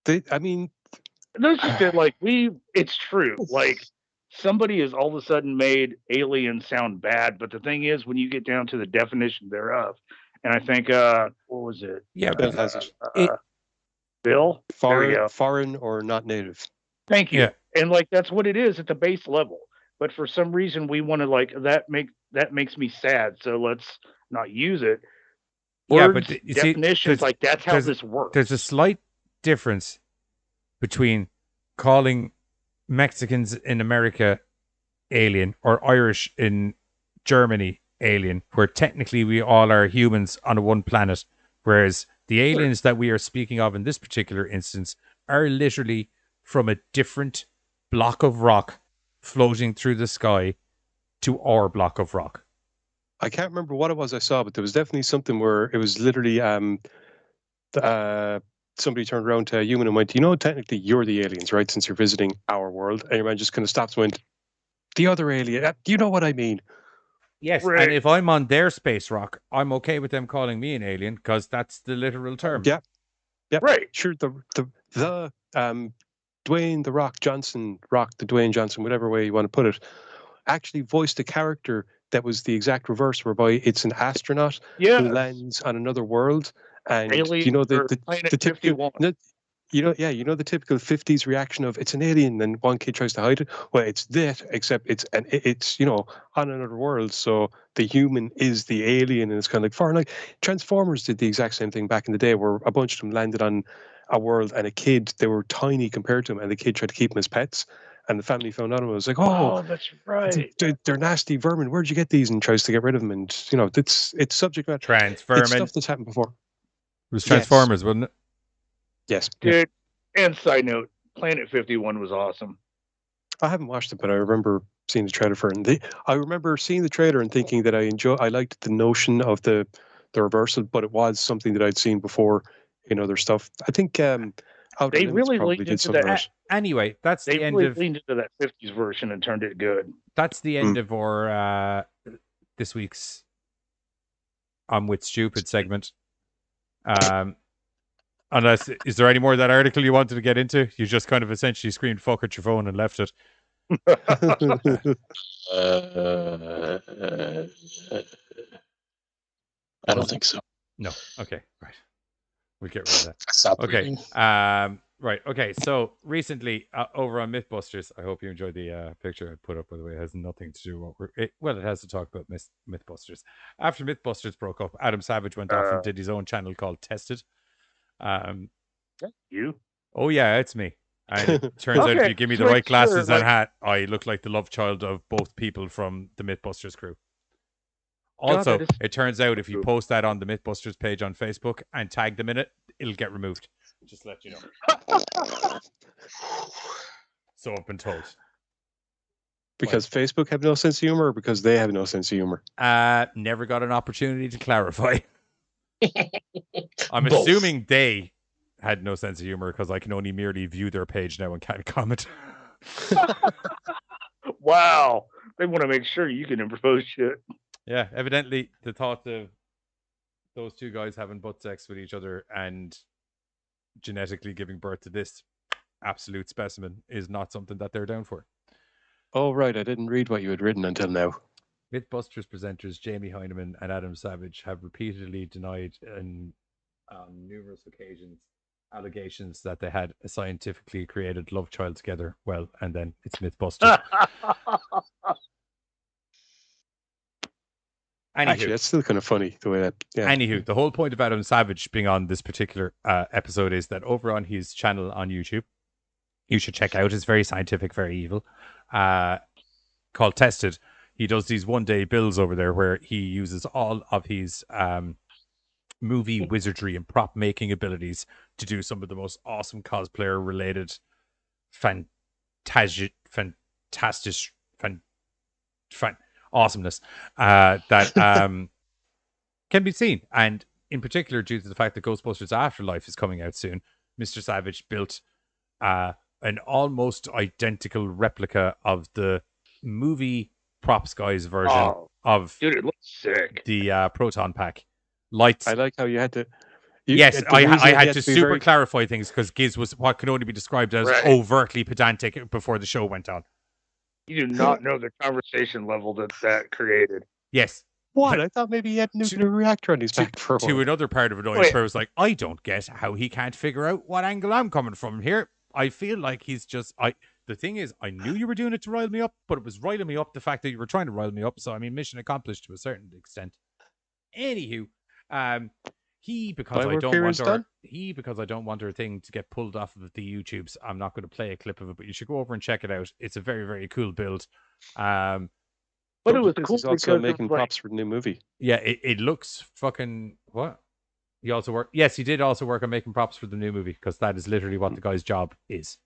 S7: That's just it. It's true. Somebody has all of a sudden made alien sound bad, but the thing is, when you get down to the definition thereof, and I think, what was it?
S5: Yeah,
S6: Bill has it.
S7: Bill?
S6: Foreign or not native.
S7: Thank you.
S5: Yeah.
S7: And that's what it is at the base level. But for some reason, we want to that makes me sad. So let's not use it. Words,
S5: but you
S7: definitions,
S5: see,
S7: that's how this works.
S5: There's a slight difference between calling Mexicans in America alien or Irish in Germany alien, where technically we all are humans on one planet, whereas the aliens that we are speaking of in this particular instance are literally from a different block of rock floating through the sky to our block of rock.
S6: I can't remember what it was I saw, but there was definitely something where it was literally somebody turned around to a human and went, technically you're the aliens, right? Since you're visiting our world. And your man just kind of stopped and went, the other alien, do you know what I mean?
S5: Yes, right. And if I'm on their space rock, I'm okay with them calling me an alien because that's the literal term.
S6: Yeah.
S7: Right.
S6: Sure, the Dwayne the Rock Johnson, the Dwayne Johnson, whatever way you want to put it, actually voiced a character that was the exact reverse, whereby it's an astronaut
S7: Yeah.
S6: who lands on another world, and
S7: Alien
S6: you know
S7: or
S6: the
S7: Planet
S6: typical
S7: 51.
S6: you know the typical 50s reaction of it's an alien, and one kid tries to hide it. Well, it's that, except it's on another world, so the human is the alien, and it's kind of like far. Like Transformers did the exact same thing back in the day, where a bunch of them landed on a world, and a kid, they were tiny compared to him, and the kid tried to keep them as pets, and the family found out and was like,
S7: Oh, that's right.
S6: they're nasty vermin. Where'd you get these? And tries to get rid of them, and it's subject matter.
S5: Transvermin.
S6: It's stuff that's happened before.
S5: It was Transformers, wasn't it?
S6: Yes.
S7: Dude, and side note, Planet 51 was awesome.
S6: I haven't watched it, but I remember seeing the trailer for it. I remember seeing the trailer and thinking that I liked the notion of the reversal, but it was something that I'd seen before in other stuff. I think Outer
S7: They
S6: Limits
S7: really
S6: probably
S7: leaned
S6: did
S7: into
S6: something
S7: that.
S6: right.
S5: Anyway, that's
S7: They
S5: the end
S7: really
S5: of
S7: leaned into that 50s version and turned it good.
S5: that's the end of our this week's I'm with Stupid segment. Unless, is there any more of that article you wanted to get into? You just kind of essentially screamed "fuck" at your phone and left it.
S8: I don't think so.
S5: No. Okay. Right. We'll get rid of that.
S8: Stop
S5: Okay.
S8: reading.
S5: Right. Okay. So recently, over on Mythbusters, I hope you enjoyed the picture I put up. By the way, it has nothing to do with what it has to talk about Mythbusters. After Mythbusters broke up, Adam Savage went off and did his own channel called Tested.
S7: You?
S5: Oh yeah, it's me. And it turns out if you give me the right glasses and hat, I look like the love child of both people from the Mythbusters crew. Also, it turns out if you post that on the Mythbusters page on Facebook and tag them in it, it'll get removed. Just to let you know. So I've been told.
S6: Because Facebook have no sense of humor, or because they have no sense of humor?
S5: Never got an opportunity to clarify. I'm
S8: Both.
S5: assuming they had no sense of humor because I can only merely view their page now and can't comment.
S7: Wow. They want to make sure you can impose shit.
S5: Yeah, evidently the thought of those two guys having butt sex with each other and genetically giving birth to this absolute specimen is not something that they're down for.
S6: Oh, right. I didn't read what you had written until now.
S5: Mythbusters presenters Jamie Heineman and Adam Savage have repeatedly denied on numerous occasions allegations that they had a scientifically created love child together. Well, and then it's Mythbusters.
S6: Actually, that's still kind of funny the way that. Yeah.
S5: Anywho, the whole point of Adam Savage being on this particular episode is that over on his channel on YouTube, you should check out. It's very scientific, very evil. Called Tested. He does these one-day builds over there where he uses all of his movie wizardry and prop making abilities to do some of the most awesome cosplayer-related awesomeness that can be seen. And in particular, due to the fact that Ghostbusters Afterlife is coming out soon, Mr. Savage built an almost identical replica of the movie props guys version of
S7: dude, it looks sick.
S5: The proton pack lights.
S6: I like how you had to.
S5: Yes, I had to super clarify things because Giz was what could only be described as overtly pedantic before the show went on.
S7: You do not know the conversation level that created.
S5: Yes.
S6: What? I thought maybe he had a nuclear reactor on his back for a while.
S5: To another part of annoyance where I was like, I don't get how he can't figure out what angle I'm coming from here. I feel like he's just... The thing is, I knew you were doing it to rile me up, but it was riling me up the fact that you were trying to rile me up. So, I mean, mission accomplished to a certain extent. Anywho, because I don't want our thing to get pulled off of the YouTubes, I'm not going to play a clip of it, but you should go over and check it out. It's a very, very cool build.
S7: But it was cool.
S6: He's also making props for the new movie.
S5: Yeah, it looks fucking... What? He also worked... Yes, he did also work on making props for the new movie, because that is literally what the guy's job is.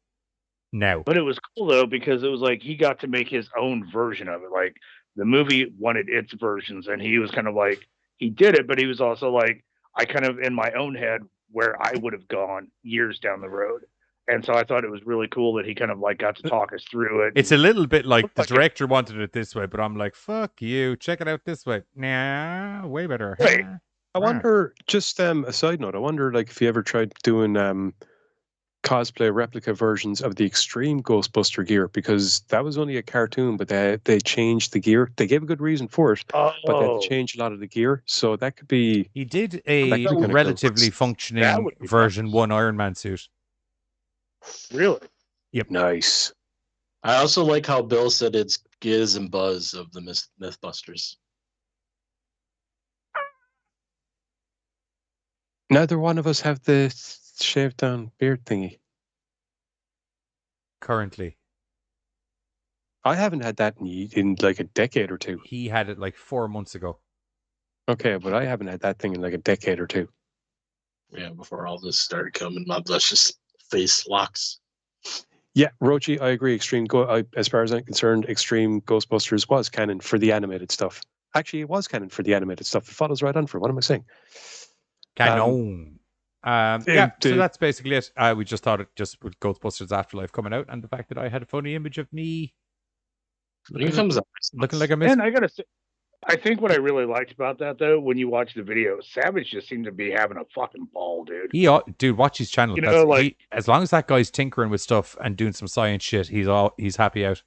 S5: Now.
S7: But it was cool, though, because it was like he got to make his own version of it. Like, the movie wanted its versions, and he was kind of like... He did it, but he was also like, I kind of, in my own head, where I would have gone years down the road. And so I thought it was really cool that he kind of like got to talk us through it.
S5: It's a little bit like the director wanted it this way, but I'm like, fuck you, check it out this way. Nah, way better.
S6: Right. I wonder, just a side note, I wonder like if you ever tried doing cosplay replica versions of the extreme Ghostbuster gear, because that was only a cartoon, but they changed the gear. They gave a good reason for it, but they had to change a lot of the gear. So that could be.
S5: He did a
S6: that could be kinda
S5: relatively
S6: cool.
S5: functioning version 1 Iron Man suit.
S7: Really?
S5: Yep.
S6: Nice.
S8: I also like how Bill said it's Giz and Buzz of the Mythbusters.
S6: Neither one of us have the shaved down beard thingy.
S5: Currently.
S6: I haven't had that in like a decade or two.
S5: He had it like 4 months ago.
S6: Okay, but I haven't had that thing in like a decade or two.
S8: Yeah, before all this started coming, my luscious face locks.
S6: Yeah, Rochi, I agree. As far as I'm concerned, Extreme Ghostbusters was canon for the animated stuff. Actually, it was canon for the animated stuff. It follows right on for. What am I saying?
S5: Canon. So that's basically it. We just thought it just with Ghostbusters Afterlife coming out, and the fact that I had a funny image of me looking like a miss.
S7: And I gotta say, I think what I really liked about that though, when you watch the video, Savage just seemed to be having a fucking ball, dude.
S5: Dude, watch his channel.
S7: You know,
S5: as long as that guy's tinkering with stuff and doing some science shit, he's happy out.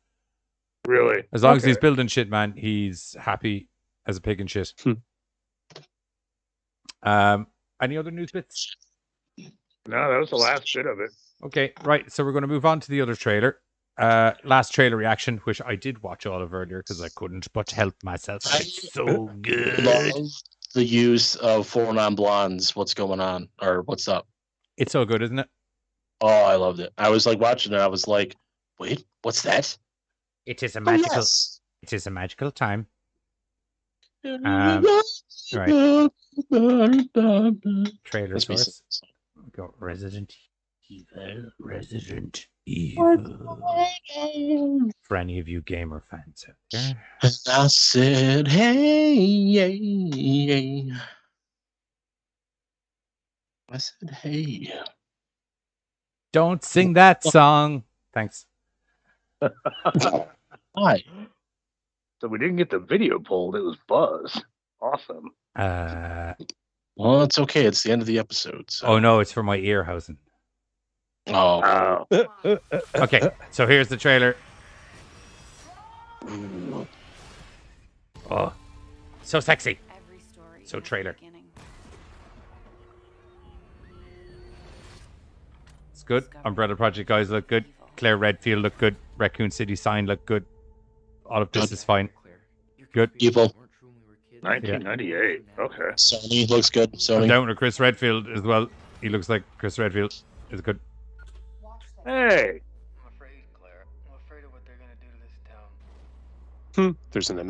S7: Really?
S5: As long as he's building shit, man, he's happy as a pig in shit. Any other news bits?
S7: No, that was the last bit of it.
S5: Okay, right. So we're going to move on to the other trailer. Last trailer reaction, which I did watch all of earlier because I couldn't but help myself. It's so good.
S8: Love the use of 4 non-blondes. What's going on? Or what's up?
S5: It's so good, isn't it?
S8: Oh, I loved it. I was like watching it. I was like, wait, what's that?
S5: It is a magical.
S8: Yes.
S5: It is a magical time.
S8: Right.
S5: Trailer source. We got Resident Evil. For any of you gamer fans out there.
S8: I said, hey. I said, hey.
S5: Don't sing that song. Thanks.
S8: Hi.
S7: So we didn't get the video pulled. It was Buzz. Awesome.
S8: Well, it's okay. It's the end of the episode. So.
S5: Oh no, it's for my earhousing.
S8: Oh.
S5: Okay, so here's the trailer. Oh, so sexy. So trailer. It's good. Umbrella Project guys look good. Claire Redfield look good. Raccoon City sign look good. All of this is fine. Good.
S8: Evil.
S7: 1998. Okay.
S8: Sony looks good. Sony.
S5: I'm down with Chris Redfield as well. He looks like Chris Redfield. Is good.
S7: Hey.
S12: I'm afraid, Claire. I'm afraid of what they're gonna do to this town.
S6: There's an ML.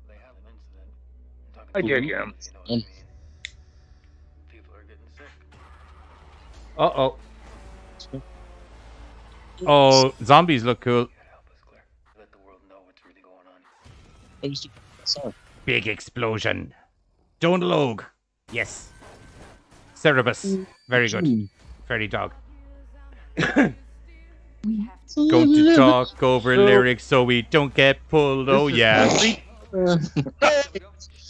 S12: They have an incident.
S7: I dig him.
S12: People are getting sick.
S5: Uh-oh. Oh, zombies look cool.
S12: Help us, Claire. Let the world know what's really going on.
S5: Big explosion. Donalog. Yes. Cerebus. Very good. Fairy dog. Going to talk over lyrics so we don't get pulled. Oh, yeah.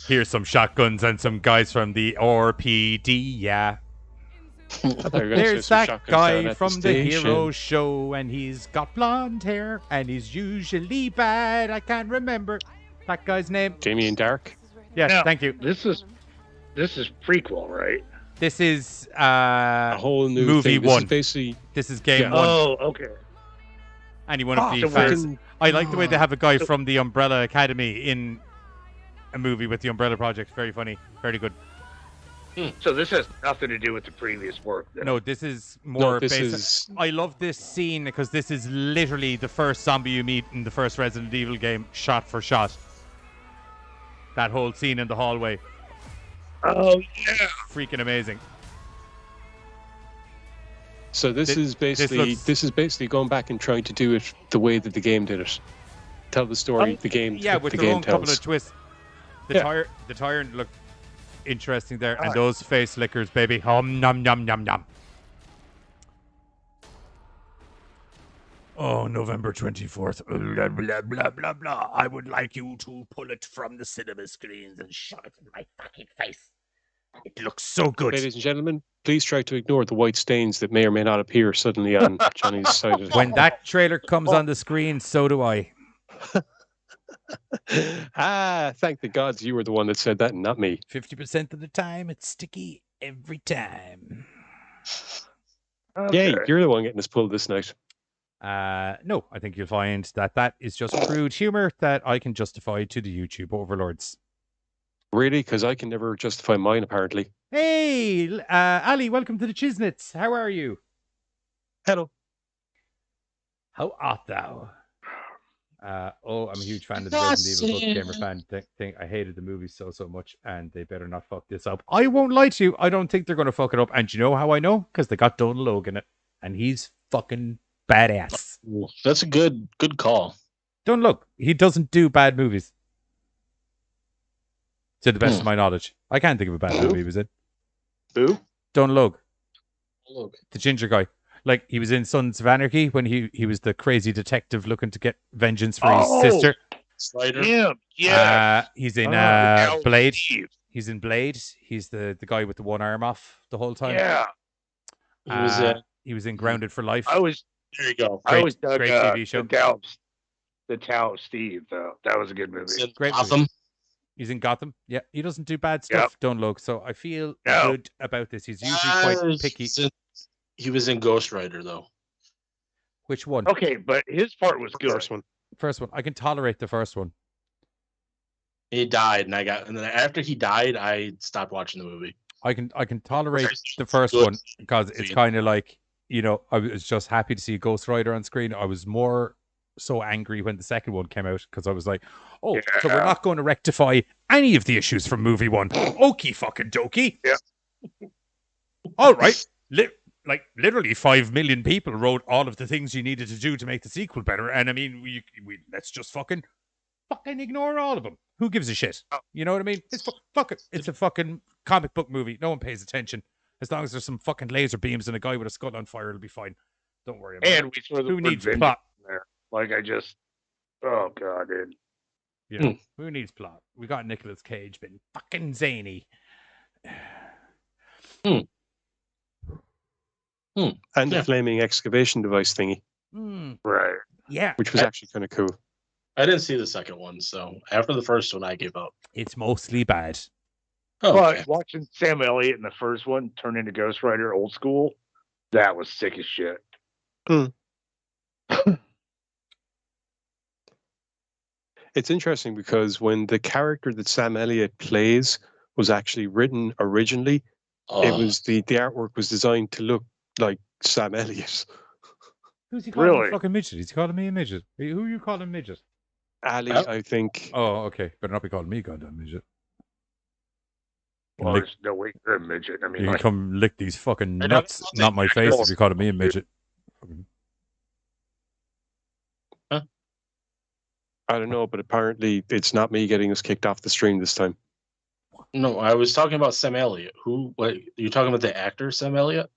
S5: Here's some shotguns and some guys from the RPD, yeah. There's that guy from the Hero Show, and he's got blonde hair, and he's usually bad. I can't remember that guy's name.
S6: Jamie and Dark.
S5: Yes,
S7: Now,
S5: thank you.
S7: This is prequel, right?
S5: This is
S6: a whole new
S5: movie
S6: thing.
S5: 1.
S6: This
S5: is game 1.
S7: Oh, okay.
S5: Any one of the fans. I like the way they have a guy from the Umbrella Academy in a movie with the Umbrella Project. Very funny. Very good.
S7: So this has nothing to do with the previous work, then.
S5: No, this is more basic. I love this scene because this is literally the first zombie you meet in the first Resident Evil game, shot for shot. That whole scene in the hallway.
S7: Oh, yeah.
S5: Freaking amazing.
S6: So this is basically going back and trying to do it the way that the game did it. Tell the story the game
S5: with
S6: the
S5: their
S6: game
S5: own
S6: tells.
S5: couple of twists. The tyrant looked interesting there, and those face lickers, baby. Nom nom nom nom. Oh, November 24th. Blah, blah, blah, blah, blah. I would like you to pull it from the cinema screens and shove it in my fucking face. It looks so good.
S6: Ladies and gentlemen, please try to ignore the white stains that may or may not appear suddenly on Johnny's side of the
S5: When that trailer comes on the screen, so do I.
S6: Thank the gods you were the one that said that and not me.
S5: 50% of the time, it's sticky every time.
S6: Okay. Yay, you're the one getting us pulled this night.
S5: No, I think you'll find that is just crude humor that I can justify to the YouTube overlords.
S6: Really? Because I can never justify mine, apparently.
S5: Hey, Ali, welcome to the Chisnits. How are you?
S6: Hello.
S5: How art thou? I'm a huge fan of the Resident Evil book gamer fan thing. I hated the movie so much, and they better not fuck this up. I won't lie to you. I don't think they're going to fuck it up. And you know how I know? Because they got Donald Logue in it, and he's fucking badass.
S8: That's a good call.
S5: Don't look. He doesn't do bad movies. To the best of my knowledge. I can't think of a bad movie he was in.
S8: Who?
S5: Donald Logue.
S8: Logue.
S5: The ginger guy. Like, he was in Sons of Anarchy when he was the crazy detective looking to get vengeance for his sister.
S8: Slider.
S7: Yeah.
S5: He's in Blade. He's in Blade. He's the guy with the one arm off the whole time.
S7: Yeah.
S5: He was in Grounded for Life.
S8: There you go.
S7: I always dug
S5: great TV show.
S7: the Tao of Steve, though. That was a good movie.
S5: Great
S8: Gotham.
S5: movie. He's in Gotham. Yeah, he doesn't do bad stuff, Don't Logue. So I feel good about this. He's usually quite picky.
S8: He was in Ghost Rider, though.
S5: Which one?
S7: Okay, but his part was good.
S5: First one. I can tolerate the first one.
S8: He died, and then after he died, I stopped watching the movie.
S5: I can tolerate the first one because it's kind of like, I was just happy to see Ghost Rider on screen. I was more so angry when the second one came out because I was like, so we're not going to rectify any of the issues from movie one. Okie fucking dokie.
S7: Yeah.
S5: All right. Literally 5 million people wrote all of the things you needed to do to make the sequel better. And I mean, we let's just fucking ignore all of them. Who gives a shit? You know what I mean? It's It's a fucking comic book movie. No one pays attention. As long as there's some fucking laser beams and a guy with a skull on fire, it'll be fine. Don't worry about it.
S7: And we throw the
S5: Who
S7: word
S5: needs
S7: vengeance
S5: plot?
S7: in there. Oh god, dude.
S5: Yeah. Who needs plot? We got Nicolas Cage being fucking zany.
S6: And the flaming excavation device thingy.
S7: Right.
S5: Yeah.
S6: Which was actually kind of cool.
S8: I didn't see the second one, so after the first one, I gave up.
S5: It's mostly bad.
S7: But watching Sam Elliott in the first one turn into Ghost Rider old school, that was sick as shit.
S6: It's interesting because when the character that Sam Elliott plays was actually written originally, it was the artwork was designed to look like Sam Elliott.
S5: Who's he calling a fucking midget? He's calling me a midget. Who are you calling midget?
S6: Ali, I think.
S5: Oh, okay. Better not be calling me goddamn midget.
S7: Well, there's no way you're a midget. I mean,
S5: you can come lick these fucking nuts, not my face, if you're calling me a midget.
S6: I don't know, but apparently it's not me getting us kicked off the stream this time.
S8: No, I was talking about Sam Elliott. You're talking about the actor Sam Elliott?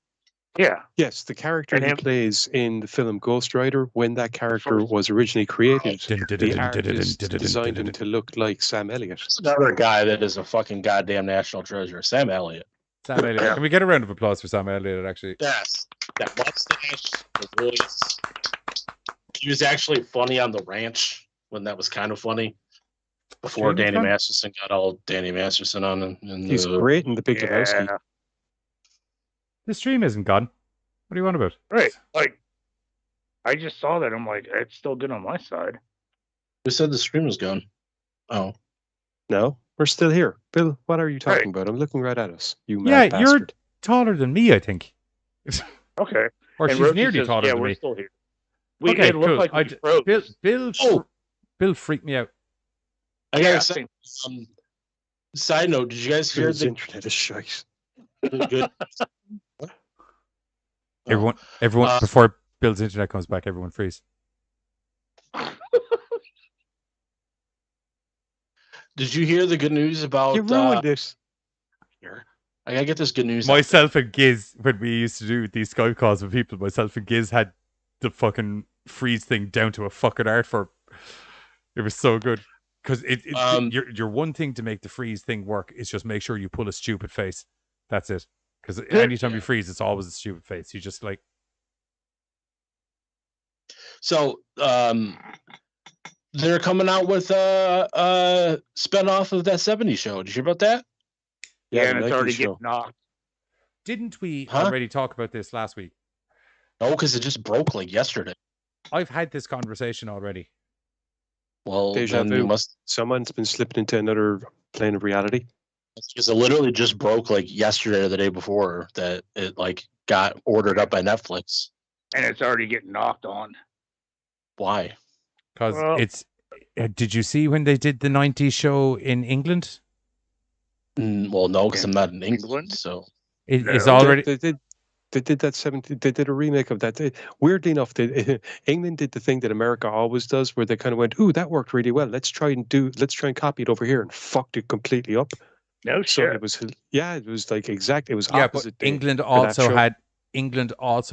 S7: Yeah.
S6: Yes, the character he plays in the film Ghost Rider, when that character was originally created, the artist designed him to look like Sam Elliott.
S8: That's another guy that is a fucking goddamn national treasure, Sam Elliott.
S5: Sam Elliott. Can we get a round of applause for Sam Elliott, actually?
S8: Yes. That mustache, the voice. He was actually funny on the ranch when that was kind of funny. Before Danny Masterson got all Danny Masterson on.
S6: He's great in The Big Lebowski.
S5: The stream isn't gone. What do you want about?
S7: Right. I just saw that. I'm like, it's still good on my side.
S8: Who said the stream was gone? Oh.
S6: No, we're still here. Bill, what are you talking about? I'm looking right at us. You mad bastard.
S5: You're taller than me, I think.
S7: Okay.
S5: Or she's nearly taller than me.
S7: We're still here.
S5: Okay, cool. Bill freaked me out.
S8: I gotta say, side note, did you guys hear
S6: the internet is shite?
S8: Good.
S5: Everyone, before Bill's internet comes back, everyone freeze.
S8: Did you hear the good news about?
S6: You ruined it.
S8: I gotta get this good news.
S5: Myself and Giz, when we used to do these Skype calls with people, myself and Giz had the fucking freeze thing down to a fucking art form. It was so good. Because your one thing to make the freeze thing work is just make sure you pull a stupid face. That's it. Because anytime you freeze, it's always a stupid face. You just like.
S8: So, they're coming out with a spinoff of that 70s show. Did you hear about that?
S7: Yeah, and it's already getting knocked.
S5: Didn't we already talk about this last week?
S8: No, because it just broke like yesterday.
S5: I've had this conversation already.
S8: Well,
S6: Deja
S8: then
S6: vu. Someone's been slipping into another plane of reality.
S8: Because it literally just broke like yesterday or the day before that it like got ordered up by Netflix.
S7: And it's already getting knocked on.
S8: Why?
S5: Because it's. Did you see when they did the 90s show in England?
S8: Well, no, because I'm not in England, so
S5: it's already.
S6: They did that 70. They did a remake of that. Weirdly enough, England did the thing that America always does, where they kind of went, "Ooh, that worked really well. Let's try and copy it over here," and fucked it completely up.
S7: No
S6: so
S7: shit.
S6: It was like exact. It was
S5: Yeah,
S6: opposite.
S5: But England also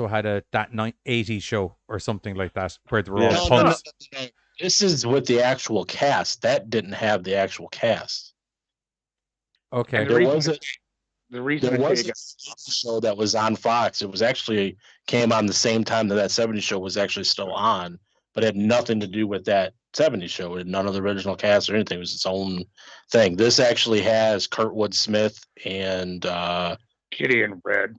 S5: had a that 80s show or something like that where they were all punks.
S8: No. This is with the actual cast. That didn't have the actual cast.
S5: Okay.
S8: There was a
S7: reason
S8: show that was on Fox. It was actually came on the same time that 70s show was actually still on, but it had nothing to do with that 70s show. It had none of the original cast or anything. It was its own thing. This actually has Kurtwood Smith and
S7: Kitty and Red.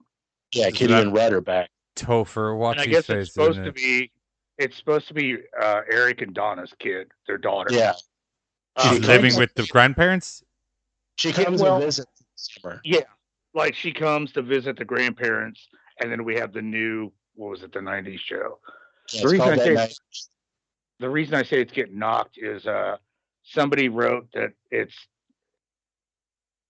S8: Yeah, Kitty and Red are back.
S5: Topher, watch
S7: and I guess it's supposed to be. It's supposed to be Eric and Donna's kid, their daughter.
S8: Yeah,
S5: she's living with the grandparents.
S8: She comes to visit.
S7: Yeah, like she comes to visit the grandparents, and then we have the new, what was it, the 90s show.
S8: Yeah,
S7: the reason I say it's getting knocked is somebody wrote that it's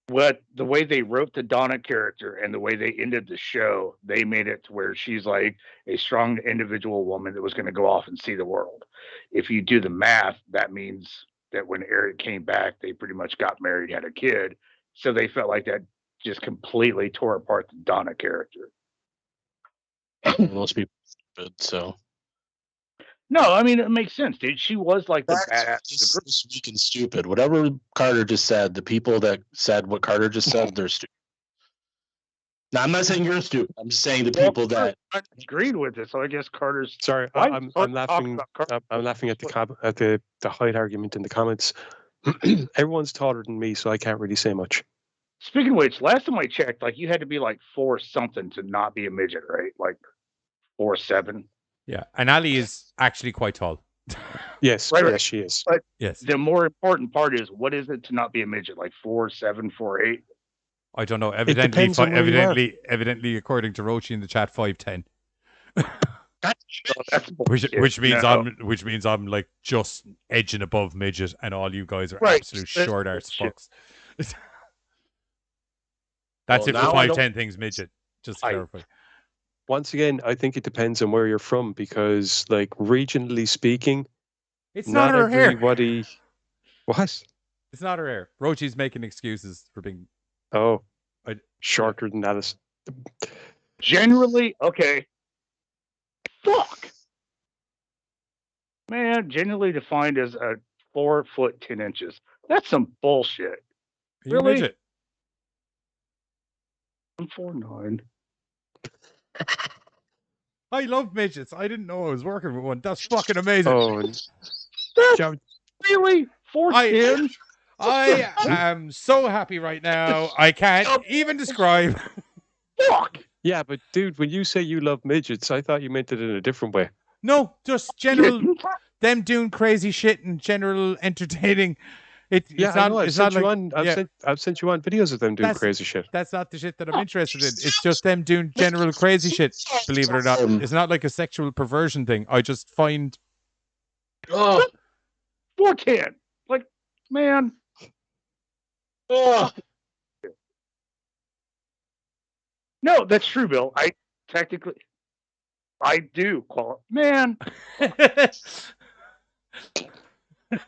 S7: the way they wrote the Donna character and the way they ended the show, they made it to where she's like a strong individual woman that was going to go off and see the world. If you do the math, that means that when Eric came back, they pretty much got married, had a kid. So they felt like that just completely tore apart the Donna character.
S8: Most people did, so.
S7: No, I mean, it makes sense, dude. She was like the badass.
S8: This week and stupid. Whatever Carter just said, the people that said what Carter just said, they're stupid. Now, I'm not saying you're stupid. I'm just saying the people that
S7: I agreed with it. So I guess Carter's.
S6: Sorry, I'm laughing. I'm laughing at the height argument in the comments. Everyone's taller than me, so I can't really say much.
S7: Speaking of which, last time I checked, like you had to be like 4 something to not be a midget, right? Like 4'7".
S5: Yeah, and Ali is actually quite tall.
S6: Yes,
S7: right.
S6: Yes, she is.
S7: But
S5: yes,
S7: the more important part is, what is it to not be a midget? Like 4'7", 4'8"?
S5: I don't know. Evidently, according to Rochi in the chat, 5'10". which means I'm like just edging above midget, and all you guys are absolute short arse fucks. That's it for 5'10" things midget. Just to clarify.
S6: Once again, I think it depends on where you're from, because, like, regionally speaking,
S5: it's not her
S6: everybody...
S5: hair.
S6: What?
S5: It's not her hair. Rochi's making excuses for being
S6: shorter than Alice.
S7: Generally, okay. Fuck. Man, generally defined as a 4 foot 10 inches. That's some bullshit. Really?
S5: Midget?
S7: I'm 4'9".
S5: I love midgets. I didn't know I was working with one. That's fucking amazing.
S6: Oh,
S7: really? 4'10"?
S5: I am so happy right now. I can't even describe.
S7: Fuck.
S6: Yeah, but dude, when you say you love midgets, I thought you meant it in a different way.
S5: No, just general them doing crazy shit and general entertaining. I've sent you on
S6: videos of them doing crazy shit.
S5: That's not the shit that I'm interested in. It's just them doing general crazy shit. Believe it or not, it's not like a sexual perversion thing. I just find
S7: 4'10", like, man. No, that's true, Bill. I do call it, man.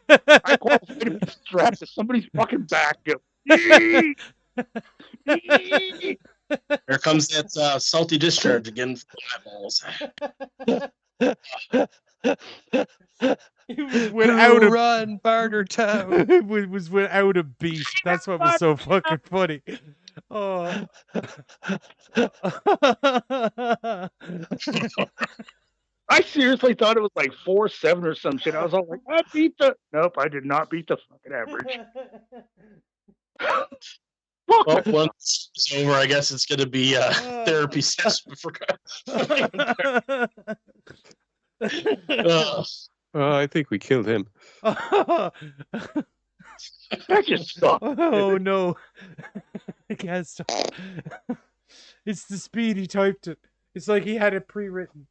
S7: I qualify to be strapped to somebody's fucking back.
S8: Here comes that salty discharge again from eyeballs.
S5: It was without a
S6: run, Barter Town.
S5: It was without a beat. That's what was so fucking funny. Oh.
S7: I seriously thought it was like 4-7 or some shit. I was all like, I beat the. Nope, I did not beat the fucking average.
S8: Well, once it's over, I guess it's going to be a therapy session for.
S6: I think we killed him.
S7: That just sucked.
S5: Oh no! I can't stop. It's the speed he typed it. It's like he had it pre-written.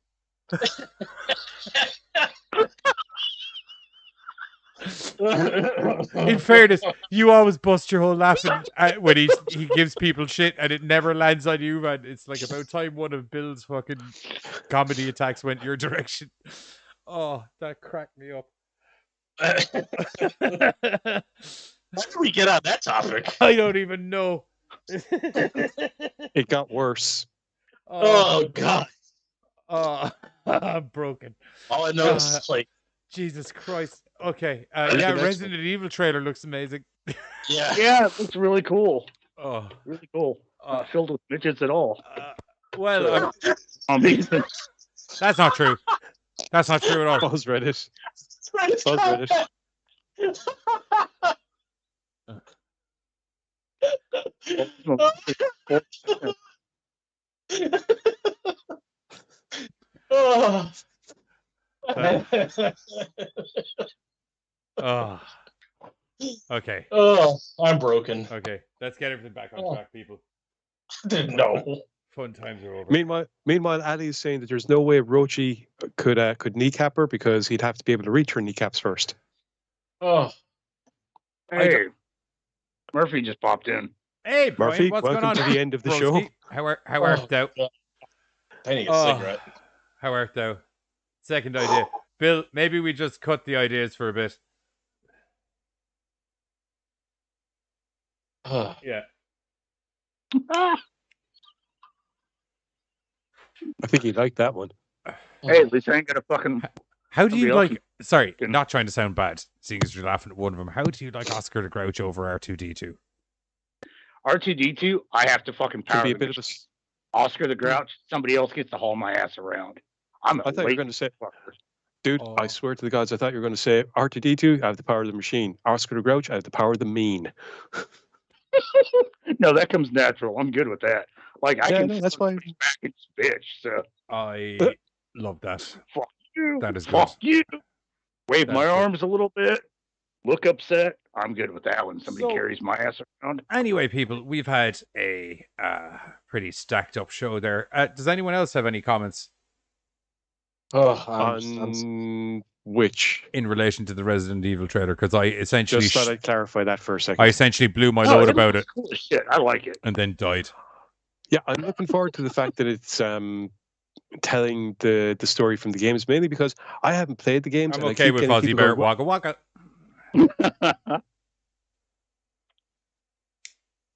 S5: In fairness, you always bust your whole laughing when he gives people shit, and it never lands on you, man. It's like about time one of Bill's fucking comedy attacks went your direction. Oh, that cracked me up.
S8: How did we get on that topic?
S5: I don't even know.
S6: It got worse.
S8: Oh God.
S5: Oh, I'm broken.
S8: All I know is like
S5: Jesus Christ. Okay. Yeah, Resident Evil trailer looks amazing.
S7: Yeah, it looks really cool.
S5: Oh,
S7: really cool. Not filled with midgets at all.
S5: Well,
S7: amazing.
S5: That's not true. That's not true at all.
S6: Buzz Reddit. Buzz Reddit.
S8: Oh.
S5: Oh. Okay.
S8: Oh, I'm broken.
S5: Okay, let's get everything back on track, people.
S8: No.
S5: Fun times are over.
S6: Meanwhile, Ali is saying that there's no way Rochi could kneecap her because he'd have to be able to reach her kneecaps first.
S8: Oh.
S7: Hey, Murphy just popped in.
S5: Hey, Brian,
S6: Murphy,
S5: what's
S6: welcome
S5: going on?
S6: to the end of the
S5: Broski,
S6: show.
S5: How art thou?
S8: I need a cigarette.
S5: How art thou? Second idea. Bill, maybe we just cut the ideas for a bit. Yeah.
S6: I think he liked that one.
S7: Hey, at least I ain't got a fucking.
S5: How do you like? Sorry, not trying to sound bad, seeing as you're laughing at one of them. How do you like Oscar the Grouch over R2D2?
S7: R2D2, I have to fucking power.
S6: Be a bit of a...
S7: Oscar the Grouch, somebody else gets to haul my ass around. I thought
S6: you were going to say, dude, I swear to the gods, I thought you were going to say R2D2, I have the power of the machine. Oscar the Grouch, I have the power of the mean.
S7: No, that comes natural. I'm good with that. Like I can.
S6: No, that's why.
S7: Back in bitch. So
S5: I love that.
S7: Fuck you.
S5: That is good.
S7: Fuck you. Wave
S5: That
S7: my
S5: is good.
S7: arms a little bit. Look upset. I'm good with that when somebody carries my ass around.
S5: Anyway, people, we've had a pretty stacked up show there. Does anyone else have any comments?
S6: On which?
S5: In relation to the Resident Evil trailer, because I essentially
S6: just thought I'd clarify that for a second.
S5: I essentially blew my load about it.
S7: Cool shit. I like it.
S5: And then died.
S6: Yeah, I'm looking forward to the fact that it's telling the story from the games, mainly because I haven't played the games.
S5: I'm
S6: and
S5: okay with Fozzie Bear Waka Waka.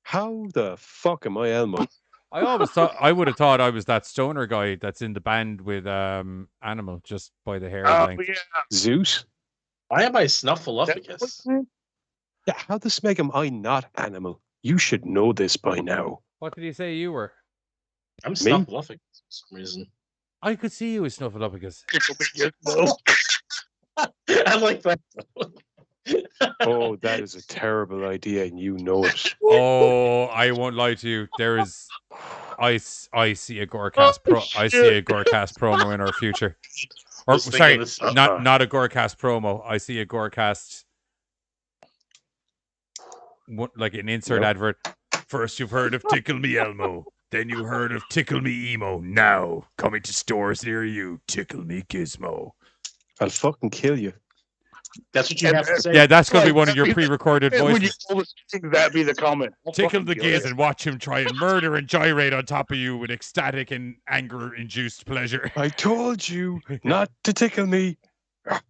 S6: How the fuck am I Elmo?
S5: I always thought I would have thought I was that stoner guy that's in the band with Animal just by the hair length.
S7: Yeah.
S6: Zeus?
S8: Why am I Snuffleupagus?
S6: Yeah, how the smeg am I not Animal? You should know this by now.
S5: What did he say you were?
S8: I'm Snuffleupagus for some reason.
S5: I could see you as Snuffleupagus.
S8: I like that.
S6: Oh, that is a terrible idea, and you know it.
S5: Oh, I won't lie to you. There is, I see a GoreCast promo in our future. Or sorry, not a GoreCast promo. I see a GoreCast, like an insert advert. First, you've heard of Tickle Me Elmo. Then you heard of Tickle Me Emo. Now coming to stores near you, Tickle Me Gizmo.
S6: I'll fucking kill you.
S8: That's what you have to say.
S5: Yeah, that's going to be one of your pre-recorded voices.
S7: When you always think that be the comment.
S5: Tickle the giz and watch him try and murder and gyrate on top of you with ecstatic and anger-induced pleasure.
S6: I told you not to tickle me.
S7: And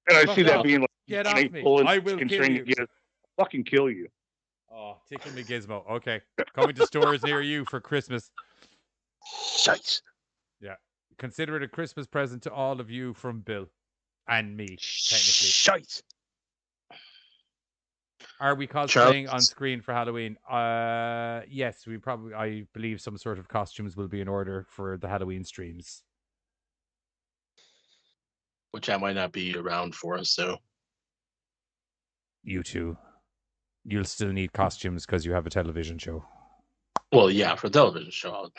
S7: I see that being like,
S5: get off me. I will kill you.
S7: Fucking kill you.
S5: Oh, Tickle Me Gizmo. Okay. Coming to stores near you for Christmas.
S6: Shite.
S5: Yeah. Consider it a Christmas present to all of you from Bill. And me, technically.
S6: Shite.
S5: Are we cosplaying on screen for Halloween? Yes, I believe some sort of costumes will be in order for the Halloween streams.
S8: Which I might not be around for, so.
S5: You two. You'll still need costumes because you have a television show.
S8: Well, yeah, for a television show.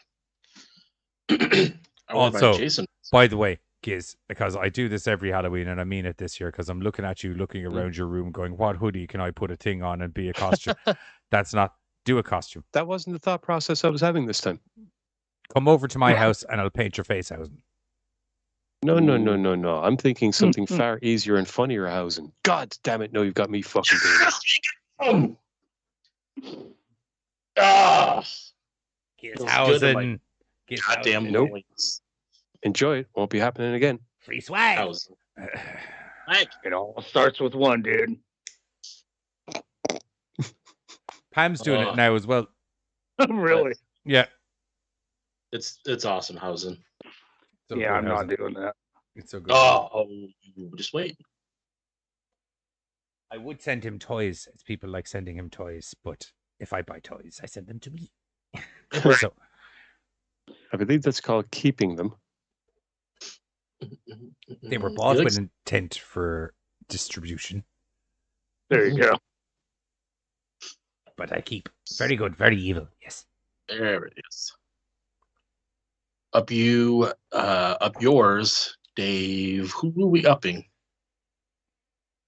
S5: Also,
S8: Jason.
S5: By the way, Giz, because I do this every Halloween and I mean it this year because I'm looking at you, looking around your room going, what hoodie can I put a thing on and be a costume? That's not, do a costume.
S6: That wasn't the thought process I was having this time.
S5: Come over to my house and I'll paint your face, Hausen.
S6: No. I'm thinking something far easier and funnier, Hausen. God damn it, no, you've got me fucking doing this.
S5: Hausen.
S8: Goddamn
S6: nope. Enjoy it. Won't be happening again.
S5: Free swag.
S7: It all starts with one, dude.
S5: Pam's doing it now as well.
S7: Really?
S5: Yeah.
S8: It's awesome, Hausen.
S5: So
S7: yeah,
S5: good,
S7: I'm
S5: Hausen.
S7: not doing that.
S5: It's so good.
S8: Just wait.
S5: I would send him toys. It's people like sending him toys, but if I buy toys, I send them to me. So
S6: I believe that's called keeping them.
S5: They were bought with intent for distribution.
S7: There you go.
S5: But I keep. Very good, very evil. Yes.
S8: There it is. Up yours, Dave. Who are we upping?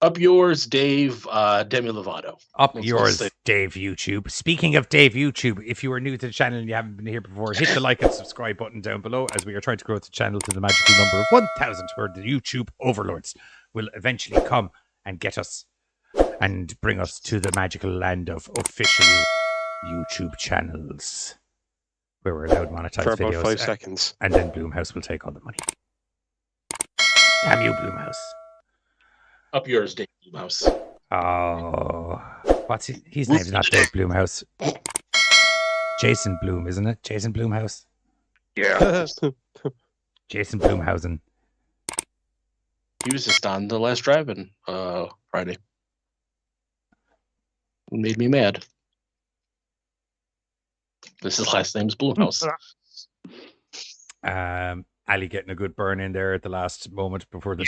S8: Up yours, Dave. Demi Lovato.
S5: Up yours, Dave YouTube. Speaking of Dave YouTube, if you are new to the channel and you haven't been here before, hit the like and subscribe button down below as we are trying to grow the channel to the magical number of 1,000, where the YouTube overlords will eventually come and get us and bring us to the magical land of official YouTube channels, where we're allowed monetized
S6: For
S5: videos.
S6: about 5 seconds.
S5: And then Bloomhouse will take all the money. Damn you, Bloomhouse.
S8: Up yours, Dave Bloomhouse.
S5: Oh, what's his name's not Dave Bloomhouse. Jason Bloom, isn't it? Jason Bloomhouse.
S7: Yeah.
S5: Jason Bloomhausen.
S8: He was just on the last drive-in Friday. It made me mad. His last name's Bloomhouse.
S5: Ali getting a good burn in there at the last moment before the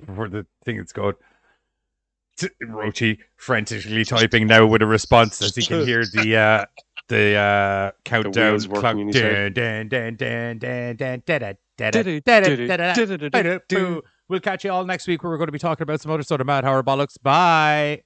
S5: before the thing is going. Rochi frantically typing now with a response as he can hear the countdown clock. We'll catch you all next week where we're going to be talking about some other sort of mad horror bollocks. Bye.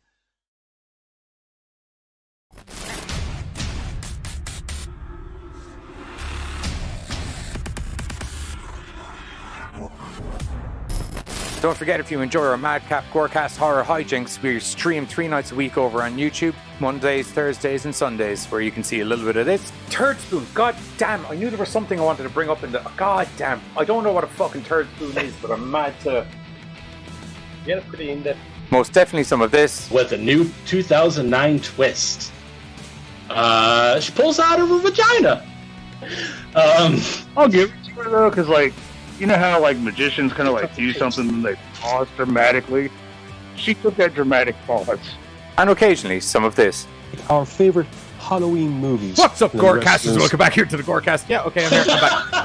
S5: Don't forget, if you enjoy our Madcap GoreCast horror hijinks, we stream 3 nights a week over on YouTube, Mondays, Thursdays, and Sundays, where you can see a little bit of this. Turd spoon, god damn, I knew there was something I wanted to bring up in the... God damn, I don't know what a fucking turd spoon is, but I'm mad to...
S8: Yeah, pretty in-depth.
S5: Most definitely some of this.
S8: With a new 2009 twist. She pulls out of her vagina.
S7: I'll give it to her, though, because, like, you know how, like, magicians kind of, like, do something and they pause dramatically? She took that dramatic pause.
S5: And occasionally, some of this.
S6: Our favorite Halloween movies.
S5: What's up, GoreCasters? Welcome back here to the GoreCast. Yeah, okay, I'm here. I'm back.